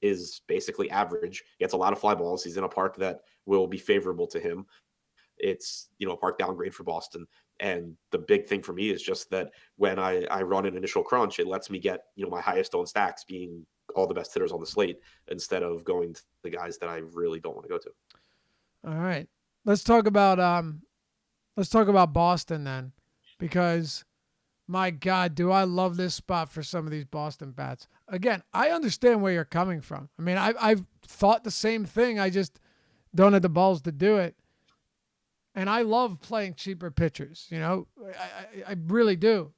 is basically average, gets a lot of fly balls. He's in a park that will be favorable to him. It's a park downgrade for Boston. And the big thing for me is just that when I run an initial crunch, it lets me get my highest owned stacks being all the best hitters on the slate instead of going to the guys that I really don't want to go to. All right. Let's talk about Boston then, because my God, do I love this spot for some of these Boston bats. Again, I understand where you're coming from. I mean, I've thought the same thing. I just don't have the balls to do it. And I love playing cheaper pitchers. I really do.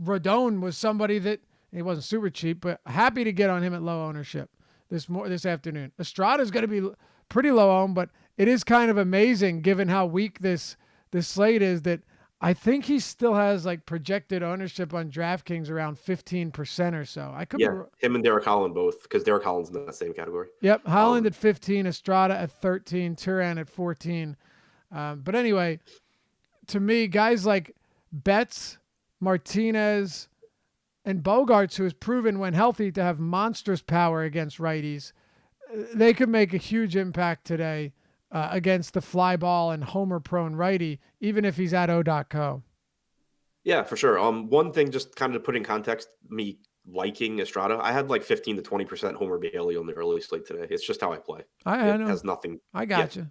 Rodon was somebody that he wasn't super cheap, but happy to get on him at low ownership this afternoon. Estrada's going to be pretty low owned, but it is kind of amazing given how weak this slate is that I think he still has like projected ownership on DraftKings around 15% or so. I could be. Yeah, him and Derek Holland both, because Derek Holland's in that same category. Yep, Holland Um, at 15, Estrada at 13, Turan at 14. But anyway, to me, guys like Betts, Martinez, and Bogarts, who has proven when healthy to have monstrous power against righties, they could make a huge impact today against the fly ball and homer-prone righty, even if he's at O.co. yeah, for sure. One thing, just kind of to put in context, me liking Estrada, I had like 15 to 20% Homer Bailey on the early slate today. It's just how I play. I It know. has nothing. I Yeah. got you.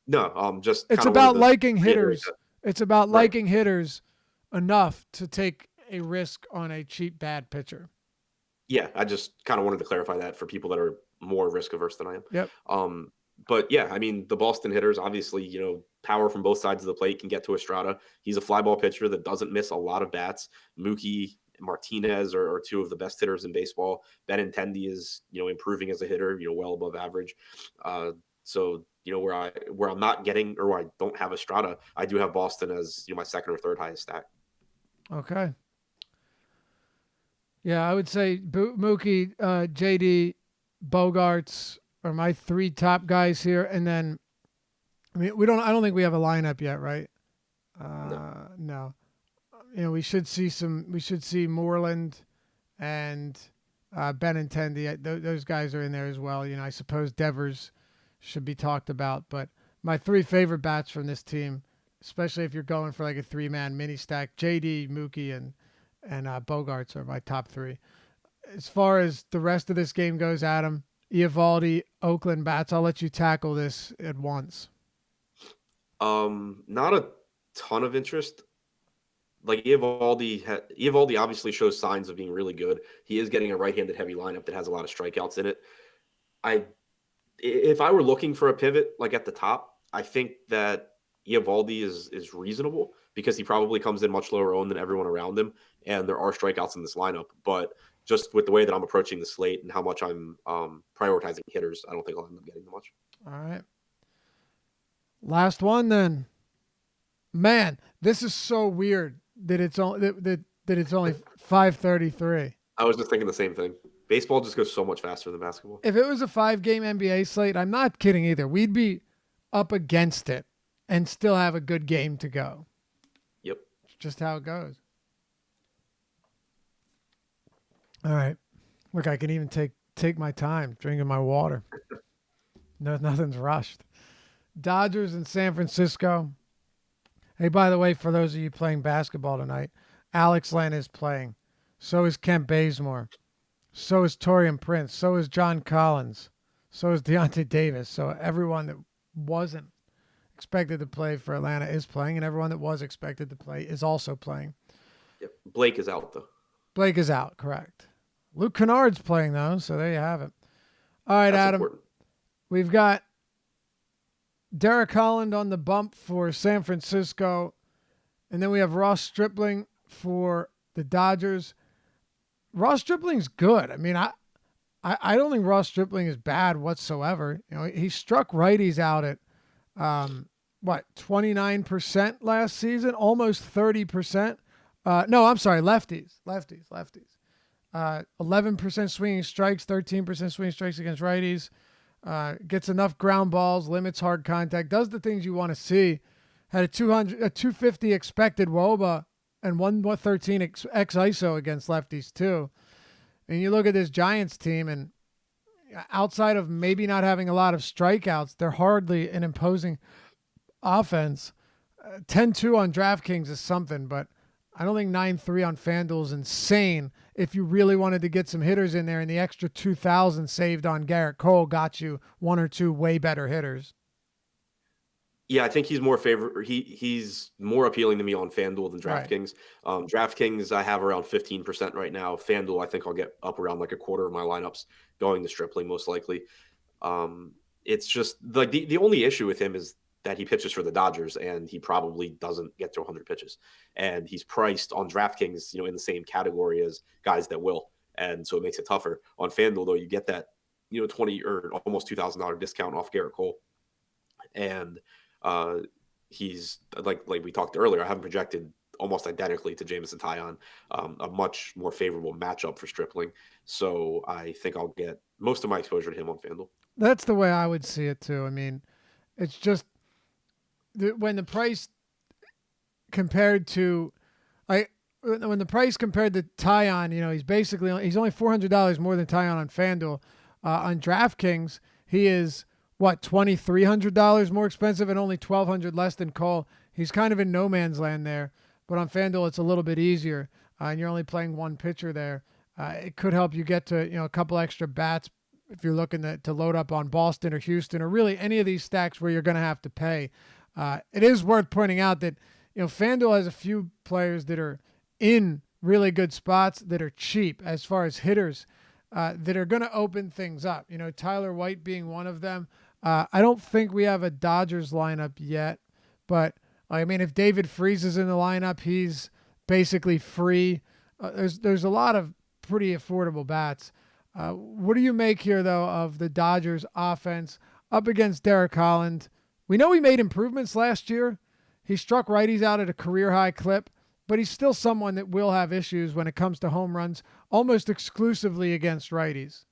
No. Just It's kind of wanted about to liking reiterate hitters. that. It's about Right. liking hitters enough to take a risk on a cheap bad pitcher. Yeah, I just kind of wanted to clarify that for people that are more risk averse than I am. Yep. But yeah, I mean, the Boston hitters, obviously, power from both sides of the plate can get to Estrada. He's a fly ball pitcher that doesn't miss a lot of bats. Mookie, Martinez are two of the best hitters in baseball. Benintendi is, improving as a hitter, well above average. So, where I'm not getting, or where I don't have Estrada, I do have Boston as, my second or third highest stack. Okay. Yeah, I would say Mookie, JD, Bogarts are my three top guys here, and then I mean I don't think we have a lineup yet, right? No. No. We should see Moreland and Benintendi. Those guys are in there as well. I suppose Devers should be talked about, but my three favorite bats from this team, especially if you're going for like a 3-man mini stack, JD, Mookie, and Bogarts are my top three. As far as the rest of this game goes, Adam, Eovaldi, Oakland bats, I'll let you tackle this at once. Not a ton of interest. Like Eovaldi obviously shows signs of being really good. He is getting a right-handed heavy lineup that has a lot of strikeouts in it. If I were looking for a pivot like at the top, I think that Eovaldi is reasonable because he probably comes in much lower owned than everyone around him, and there are strikeouts in this lineup. But just with the way that I'm approaching the slate and how much I'm prioritizing hitters, I don't think I'll end up getting much. All right. Last one then. Man, this is so weird that it's only that it's only 5:33. I was just thinking the same thing. Baseball just goes so much faster than basketball. If it was a 5-game NBA slate, I'm not kidding either. We'd be up against it and still have a good game to go. Yep. It's just how it goes. All right. Look, I can even take my time drinking my water. No, nothing's rushed. Dodgers in San Francisco. Hey, by the way, for those of you playing basketball tonight, Alex Len is playing. So is Kent Bazemore. So is Taurean Prince. So is John Collins. So is Deontay Davis. So everyone that wasn't expected to play for Atlanta is playing, and everyone that was expected to play is also playing. Yep. Blake is out, though. Blake is out, correct. Luke Kennard's playing, though, so there you have it. All right, That's Adam. important. We've got Derek Holland on the bump for San Francisco, and then we have Ross Stripling for the Dodgers. Ross Stripling's good. I mean, I don't think Ross Stripling is bad whatsoever. He struck righties out at 29% last season, almost 30%. No, I'm sorry, lefties. 11% swinging strikes, 13% swinging strikes against righties. Gets enough ground balls, limits hard contact, does the things you want to see. Had a 250 expected WOBA and 113 x ISO against lefties too. And you look at this Giants team, and outside of maybe not having a lot of strikeouts, they're hardly an imposing offense. 10-2 on DraftKings is something, but I don't think 9-3 on FanDuel is insane. If you really wanted to get some hitters in there, and the extra 2,000 saved on Garrett Cole got you one or two way better hitters. Yeah, I think he's more he's more appealing to me on FanDuel than DraftKings. Right. DraftKings, I have around 15% right now. FanDuel, I think I'll get up around like a quarter of my lineups going to Stripling most likely. It's just like the only issue with him is that he pitches for the Dodgers, and he probably doesn't get to 100 pitches. And he's priced on DraftKings, in the same category as guys that will. And so it makes it tougher. On FanDuel, though, you get that, $20 or almost $2,000 discount off Garrett Cole. And he's like we talked earlier. I have him projected almost identically to Jameson Taillon, a much more favorable matchup for Stripling. So I think I'll get most of my exposure to him on FanDuel. That's the way I would see it too. I mean, it's just when the price compared to I when the price compared to Taillon, he's only $400 more than Taillon on FanDuel. On DraftKings, he is $2,300 more expensive and only $1,200 less than Cole. He's kind of in no man's land there, but on FanDuel it's a little bit easier, and you're only playing one pitcher there. It could help you get to a couple extra bats if you're looking to load up on Boston or Houston or really any of these stacks where you're going to have to pay. It is worth pointing out that FanDuel has a few players that are in really good spots that are cheap as far as hitters that are going to open things up. Tyler White being one of them. I don't think we have a Dodgers lineup yet, but I mean, if David Freese is in the lineup, he's basically free. There's a lot of pretty affordable bats. What do you make here, though, of the Dodgers offense up against Derek Holland? We know he made improvements last year. He struck righties out at a career-high clip, but he's still someone that will have issues when it comes to home runs, almost exclusively against righties.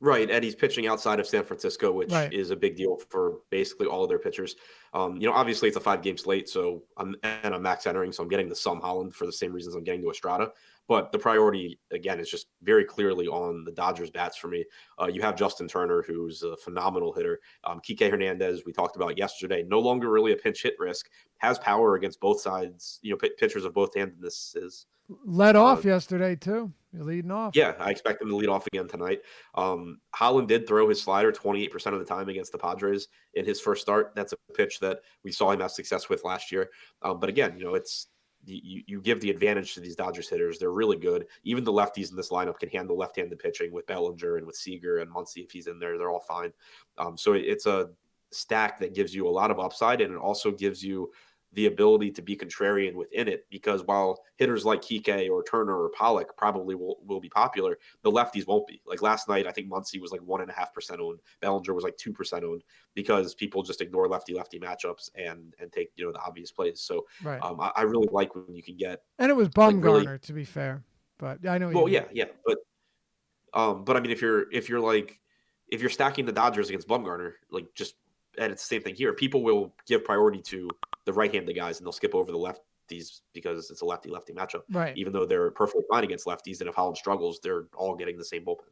Right, and he's pitching outside of San Francisco, which Right. is a big deal for basically all of their pitchers. Obviously it's a 5-game slate, so I'm max entering, so I'm getting to some Holland for the same reasons I'm getting to Estrada. But the priority again is just very clearly on the Dodgers bats for me. You have Justin Turner, who's a phenomenal hitter. Kike Hernandez, we talked about yesterday, no longer really a pinch hit risk, has power against both sides. Pitchers of both handednesses. Led off yesterday too. You're leading off. Yeah, I expect him to lead off again tonight. Holland did throw his slider 28% of the time against the Padres in his first start. That's a pitch that we saw him have success with last year. But again, it's you give the advantage to these Dodgers hitters. They're really good. Even the lefties in this lineup can handle left-handed pitching with Bellinger and with Seager and Muncy if he's in there. They're all fine. So it's a stack that gives you a lot of upside, and it also gives you the ability to be contrarian within it, because while hitters like Kike or Turner or Pollock probably will be popular, the lefties won't be. Like last night, I think Muncy was like 1.5% owned. Bellinger was like 2% owned because people just ignore lefty-lefty matchups and take the obvious plays. So Right. I really like when you can get. And it was Bumgarner, to be fair, but I know. Well, yeah, but I mean, if you're stacking the Dodgers against Bumgarner, and it's the same thing here. People will give priority to the right-handed guys, and they'll skip over the lefties because it's a lefty-lefty matchup. Right. Even though they're perfectly fine against lefties, and if Holland struggles, they're all getting the same bullpen.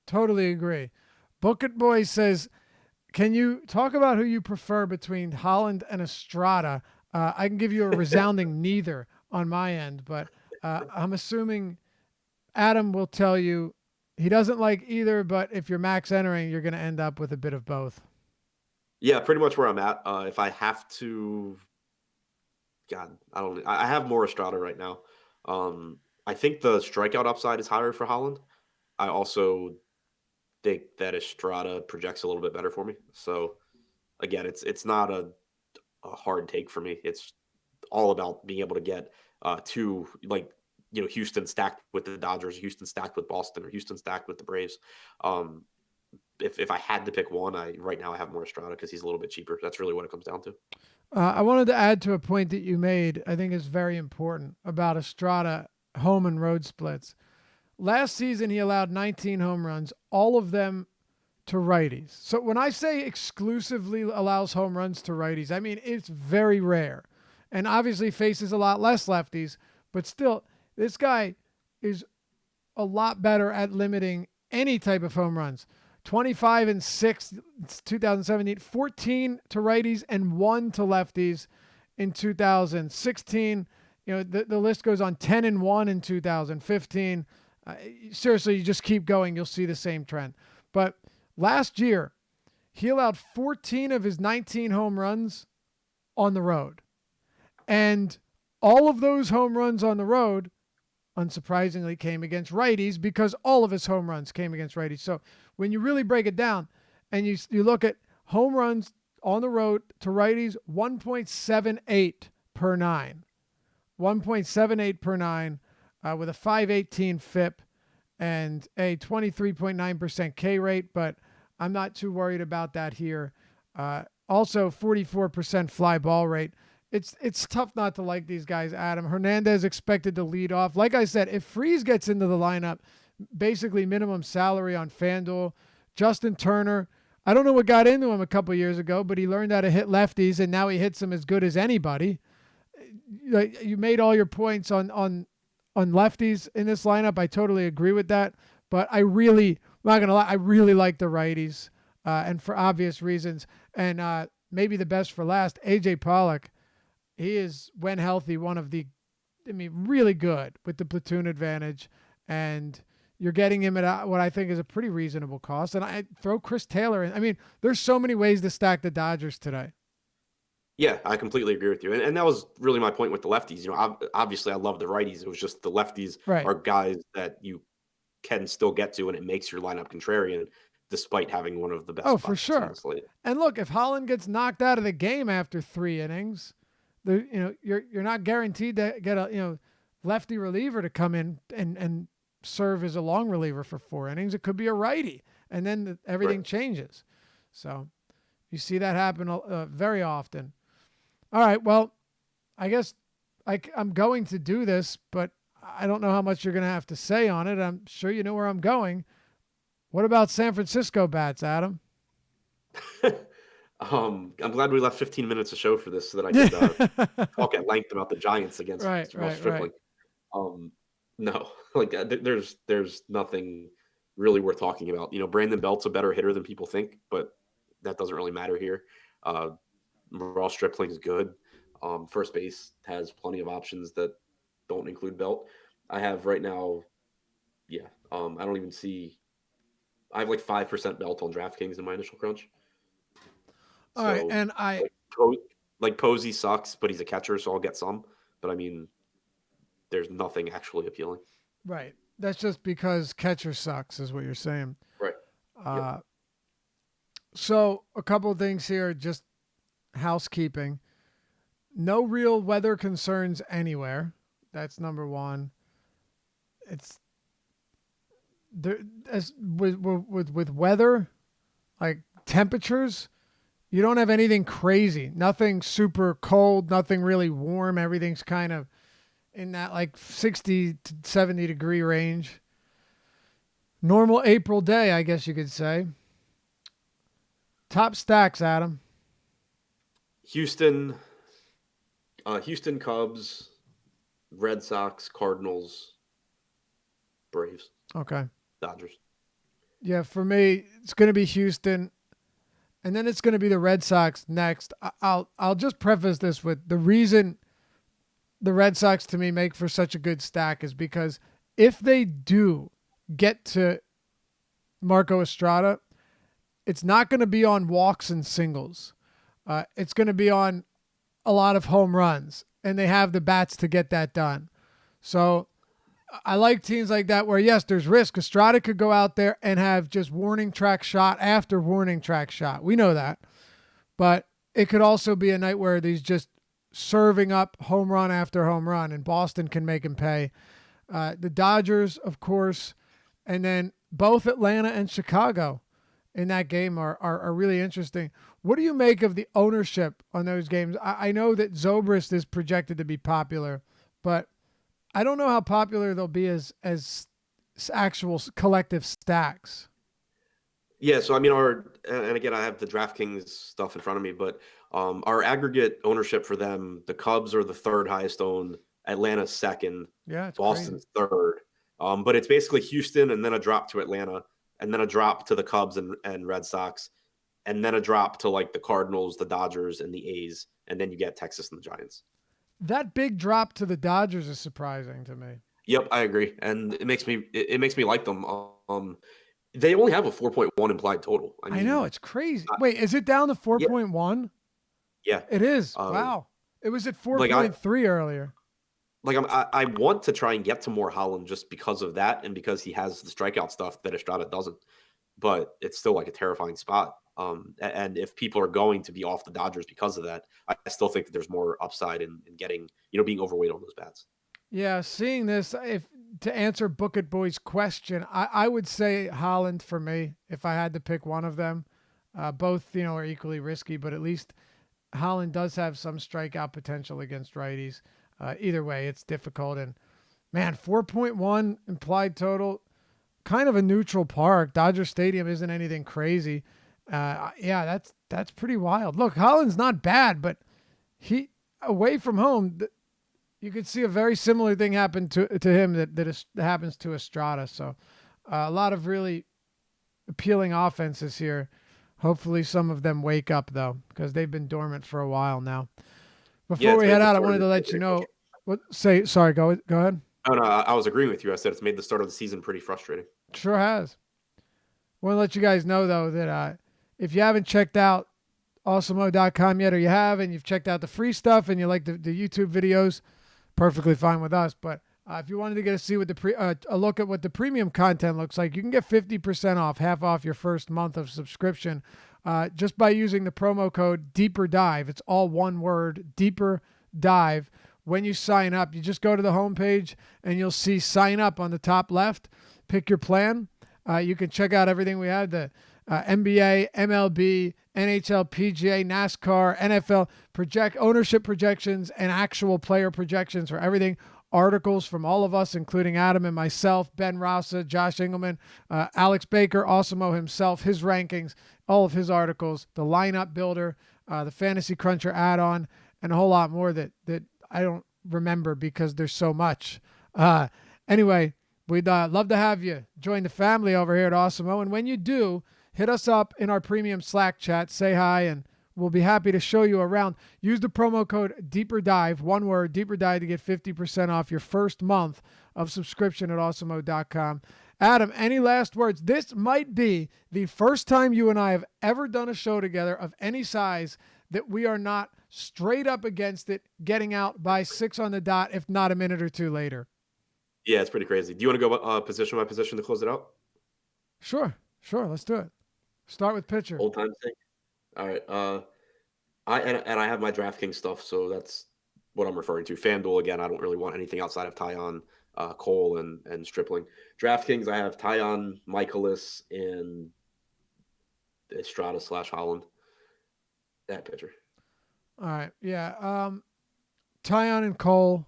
Totally agree. Book It Boy says, can you talk about who you prefer between Holland and Estrada? I can give you a resounding neither on my end, but I'm assuming Adam will tell you he doesn't like either, but if you're max entering, you're going to end up with a bit of both. Yeah, pretty much where I'm at. If I have to, God, I have more Estrada right now. I think the strikeout upside is higher for Holland. I also think that Estrada projects a little bit better for me. So again, it's not a hard take for me. It's all about being able to get two, Houston stacked with the Dodgers, Houston stacked with Boston, or Houston stacked with the Braves. If I had to pick one, right now I have more Estrada because he's a little bit cheaper. That's really what it comes down to. I wanted to add to a point that you made, I think is very important, about Estrada home and road splits. Last season, he allowed 19 home runs, all of them to righties. So when I say exclusively allows home runs to righties, I mean it's very rare. And obviously faces a lot less lefties, but still, this guy is a lot better at limiting any type of home runs. 25 and 6, 2017, 14 to righties and 1 to lefties in 2016. The list goes on. 10 and 1 in 2015. Seriously, you just keep going. You'll see the same trend. But last year, he allowed 14 of his 19 home runs on the road. And all of those home runs on the road, unsurprisingly, came against righties because all of his home runs came against righties. So when you really break it down and you look at home runs on the road to righties, 1.78 per 9. 1.78 per 9 with a 518 FIP and a 23.9% K rate, but I'm not too worried about that here. also 44% fly ball rate. It's tough not to like these guys, Adam. Hernandez expected to lead off. Like I said, if Freese gets into the lineup, basically minimum salary on FanDuel. Justin Turner, I don't know what got into him a couple years ago, but he learned how to hit lefties, and now he hits them as good as anybody. You made all your points on lefties in this lineup. I totally agree with that. But I'm not gonna lie, I really like the righties, and for obvious reasons. And maybe the best for last, AJ Pollock. He is, when healthy, really good with the platoon advantage, and you're getting him at what I think is a pretty reasonable cost. And I throw Chris Taylor in. I mean, there's so many ways to stack the Dodgers today. Yeah, I completely agree with you. And that was really my point with the lefties. Obviously I love the righties. It was just the lefties Right. are guys that you can still get to, and it makes your lineup contrarian despite having one of the best Oh, for spots on sure. the slate. And look, if Holland gets knocked out of the game after 3 innings, you're not guaranteed to get a lefty reliever to come in and serve as a long reliever for 4 innings. It could be a righty, and then everything changes. So you see that happen very often. All right, well, I guess I'm going to do this, but I don't know how much you're going to have to say on it. I'm sure you know where I'm going. What about San Francisco bats, Adam? I'm glad we left 15 minutes of show for this so that I could talk at length about the Giants against Ross Stripling. No, like there's nothing really worth talking about. Brandon Belt's a better hitter than people think, but that doesn't really matter here. Ross Stripling is good. First base has plenty of options that don't include Belt. I have right now, I don't even see. I have like 5% Belt on DraftKings in my initial crunch. All right, and Posey sucks, but he's a catcher, so I'll get some. But I mean, there's nothing actually appealing. Right. That's just because catcher sucks, is what you're saying. Right. So a couple of things here, just housekeeping. No real weather concerns anywhere. That's number one. It's there as with weather, like temperatures. You don't have anything crazy. Nothing super cold. Nothing really warm. Everything's kind of in that like 60 to 70 degree range. Normal April day, I guess you could say. Top stacks, Adam. Houston Cubs, Red Sox, Cardinals, Braves. Okay. Dodgers. Yeah, for me, it's going to be Houston, and then it's going to be the Red Sox next. I'll just preface this with the reason the Red Sox to me make for such a good stack is because if they do get to Marco Estrada, it's not going to be on walks and singles. It's going to be on a lot of home runs, and they have the bats to get that done. So I like teams like that where, yes, there's risk. Estrada could go out there and have just warning track shot after warning track shot. We know that. But it could also be a night where he's just serving up home run after home run, and Boston can make him pay. The Dodgers, of course, and then both Atlanta and Chicago in that game are really interesting. What do you make of the ownership on those games? I know that Zobrist is projected to be popular, but I don't know how popular they'll be as actual collective stacks. Yeah, so I mean, and again, I have the DraftKings stuff in front of me, but our aggregate ownership for them, the Cubs are the third highest owned, Atlanta's second, Boston's third. But it's basically Houston and then a drop to Atlanta, and then a drop to the Cubs and Red Sox, and then a drop to like the Cardinals, the Dodgers, and the A's, and then you get Texas and the Giants. That big drop to the Dodgers is surprising to me. Yep, I agree, and it makes me like them. They only have a 4.1 implied total. I know, it's crazy. Wait, is it down to 4.1? Yeah, it is. Wow, it was at 4.3 earlier. I want to try and get to more Holland just because of that, and because he has the strikeout stuff that Estrada doesn't. But it's still like a terrifying spot. And if people are going to be off the Dodgers because of that, I still think that there's more upside in getting, being overweight on those bats. Yeah, seeing this, to answer Book It Boy's question, I would say Holland for me if I had to pick one of them. Both, are equally risky, but at least Holland does have some strikeout potential against righties. Either way, it's difficult. And man, 4.1 implied total, kind of a neutral park. Dodger Stadium isn't anything crazy. Yeah, that's pretty wild. Look, Holland's not bad, but he away from home, you could see a very similar thing happen to him that happens to Estrada. So a lot of really appealing offenses here. Hopefully some of them wake up, though, because they've been dormant for a while now. Before we head out, I wanted to let you know. Sorry, go ahead. Oh, no, I was agreeing with you. I said it's made the start of the season pretty frustrating. Sure has. Want to let you guys know, though, that if you haven't checked out awesemo.com yet, or you have, and you've checked out the free stuff and you like the YouTube videos, perfectly fine with us. But if you wanted to get to see what a look at what the premium content looks like, you can get 50% off, half off your first month of subscription, just by using the promo code Deeper Dive. It's all one word, Deeper Dive. When you sign up, you just go to the homepage and you'll see sign up on the top left. Pick your plan. You can check out everything we have, the NBA, MLB, NHL, PGA, NASCAR, NFL, ownership projections, and actual player projections for everything. Articles from all of us, including Adam and myself, Ben Rasa, Josh Engelman, Alex Baker, Awesemo himself, his rankings, all of his articles, the lineup builder, the Fantasy Cruncher add-on, and a whole lot more that I don't remember because there's so much. Anyway, we'd love to have you join the family over here at Awesemo. And when you do, hit us up in our premium Slack chat, say hi, and we'll be happy to show you around. Use the promo code Deeper Dive, one word, Deeper Dive, to get 50% off your first month of subscription at awesemo.com. Adam, any last words? This might be the first time you and I have ever done a show together of any size that we are not straight up against it, getting out by 6 on the dot, if not a minute or two later. Yeah, it's pretty crazy. Do you want to go position by position to close it out? Sure. Let's do it. Start with pitcher. Old time thing. All right. I have my DraftKings stuff, so that's what I'm referring to. FanDuel, again, I don't really want anything outside of Tyon, Cole, and Stripling. DraftKings, I have Tyon, Michaelis, and Estrada / Holland. That pitcher. All right. Yeah. Tyon and Cole.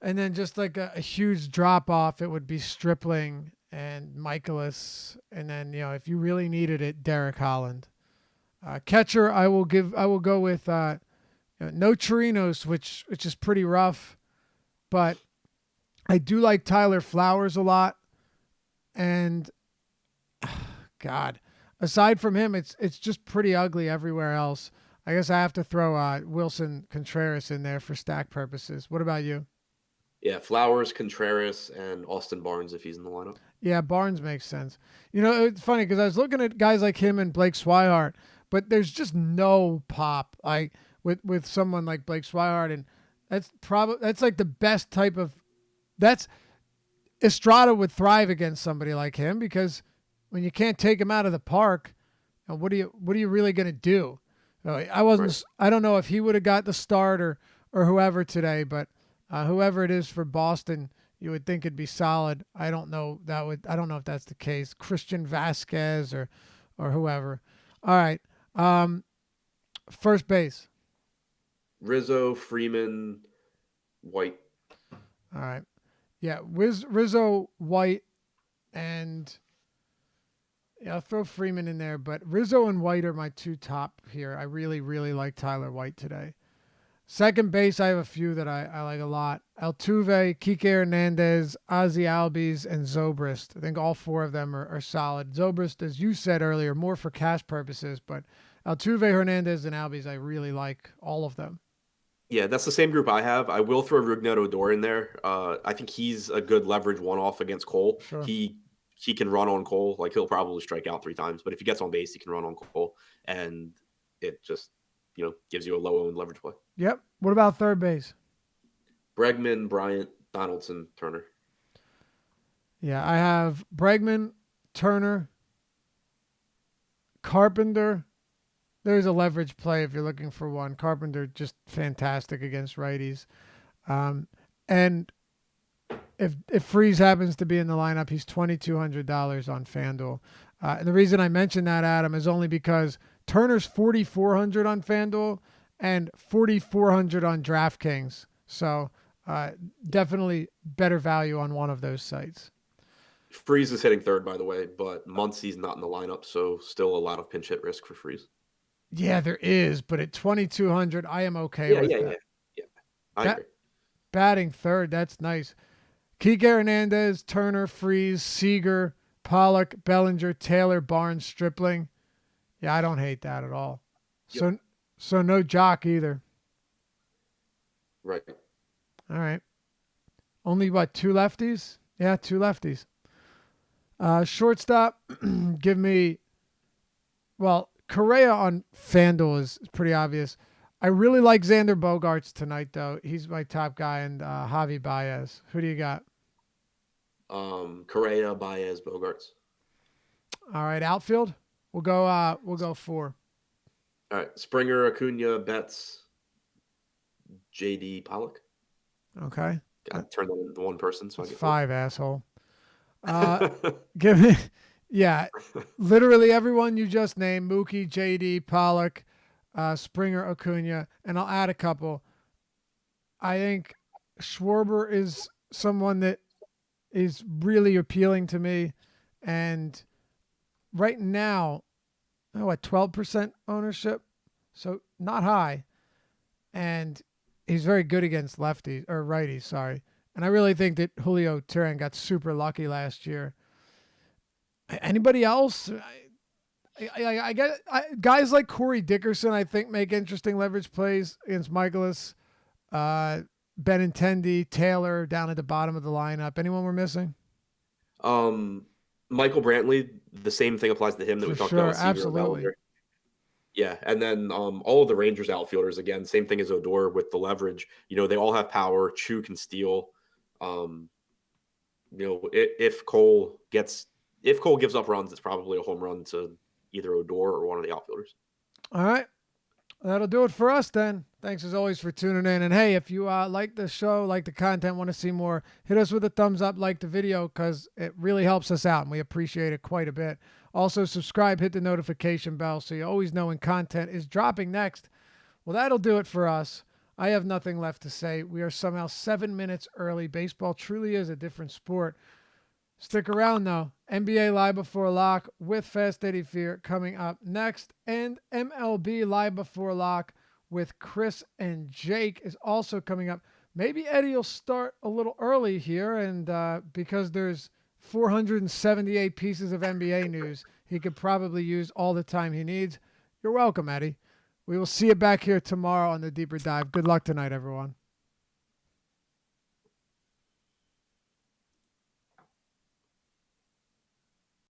And then just like a huge drop off, it would be Stripling and Michaelis. And then, if you really needed it, Derek Holland. Catcher, I will go with no Chirinos, which is pretty rough, but I do like Tyler Flowers a lot. And God, aside from him, it's just pretty ugly everywhere else. I guess I have to throw Wilson Contreras in there for stack purposes. What about you? Yeah, Flowers, Contreras, and Austin Barnes if he's in the lineup. Yeah, Barnes makes sense. It's funny because I was looking at guys like him and Blake Swihart, but there's just no pop like with someone like Blake Swihart, and that's like the best type of. That's Estrada would thrive against somebody like him because when you can't take him out of the park, what are you really gonna do? I don't know if he would have got the start or whoever today, but. Whoever it is for Boston, you would think it'd be solid. I don't know if that's the case. Christian Vasquez or whoever. All right. First base. Rizzo, Freeman, White. All right. Yeah, Rizzo, White, and I'll throw Freeman in there, but Rizzo and White are my two top here. I really, really like Tyler White today. Second base, I have a few that I like a lot. Altuve, Kike Hernandez, Ozzie Albies, and Zobrist. I think all four of them are solid. Zobrist, as you said earlier, more for cash purposes, but Altuve, Hernandez, and Albies, I really like all of them. Yeah, that's the same group I have. I will throw Rougned Odor in there. I think he's a good leverage one-off against Cole. Sure. He can run on Cole. Like, he'll probably strike out 3 times, but if he gets on base, he can run on Cole, and it just gives you a low-owned leverage play. Yep. What about third base? Bregman, Bryant, Donaldson, Turner. Yeah, I have Bregman, Turner, Carpenter. There's a leverage play if you're looking for one. Carpenter just fantastic against righties. And if Freeze happens to be in the lineup, he's $2,200 on FanDuel. And the reason I mentioned that, Adam, is only because Turner's 4,400 on FanDuel and 4,400 on DraftKings. So definitely better value on one of those sites. Freeze is hitting third, by the way, but Muncie's not in the lineup, so still a lot of pinch hit risk for Freeze. Yeah, there is, but at 2,200, I am okay with that. Yeah. I agree. Batting third, that's nice. Kike Hernandez, Turner, Freeze, Seager, Pollock, Bellinger, Taylor, Barnes, Stripling. Yeah, I don't hate that at all. Yep. So no Jock either. Right. All right. Only what, 2 lefties? Yeah, 2 lefties. Shortstop, give me, well, Correa on FanDuel is pretty obvious. I really like Xander Bogaerts tonight, though. He's my top guy, and Javi Baez. Who do you got? Correa, Baez, Bogaerts. All right, outfield. We'll go 4. All right, Springer, Acuna, Betts, JD, Pollock. Okay. Got to turn that into one person, so I get 5, asshole. Give me, yeah, literally everyone you just named: Mookie, JD, Pollock, Springer, Acuna, and I'll add a couple. I think Schwarber is someone that is really appealing to me, and right now, at 12% ownership, so not high, and he's very good against lefties or righties. Sorry. And I really think that Julio Turan got super lucky last year. Anybody else? I get guys like Corey Dickerson, I think, make interesting leverage plays against Michaelis, Benintendi, Taylor down at the bottom of the lineup. Anyone we're missing? Michael Brantley, the same thing applies to him that we talked about with Seager and Bellinger. Yeah, and then all of the Rangers outfielders, again, same thing as Odor with the leverage. They all have power. Chu can steal. If Cole gives up runs, it's probably a home run to either Odor or one of the outfielders. All right. That'll do it for us then. Thanks as always for tuning in. And hey, if you like the show, like the content, want to see more, hit us with a thumbs up, like the video, because it really helps us out and we appreciate it quite a bit. Also, subscribe, hit the notification bell so you always know when content is dropping next. Well, that'll do it for us. I have nothing left to say. We are somehow 7 minutes early. Baseball truly is a different sport. Stick around, though. NBA Live Before Lock with Fast Eddie Fear coming up next. And MLB Live Before Lock with Chris and Jake is also coming up. Maybe Eddie will start a little early here, and because there's 478 pieces of NBA news, he could probably use all the time he needs. You're welcome, Eddie. We will see you back here tomorrow on the Deeper Dive. Good luck tonight, everyone.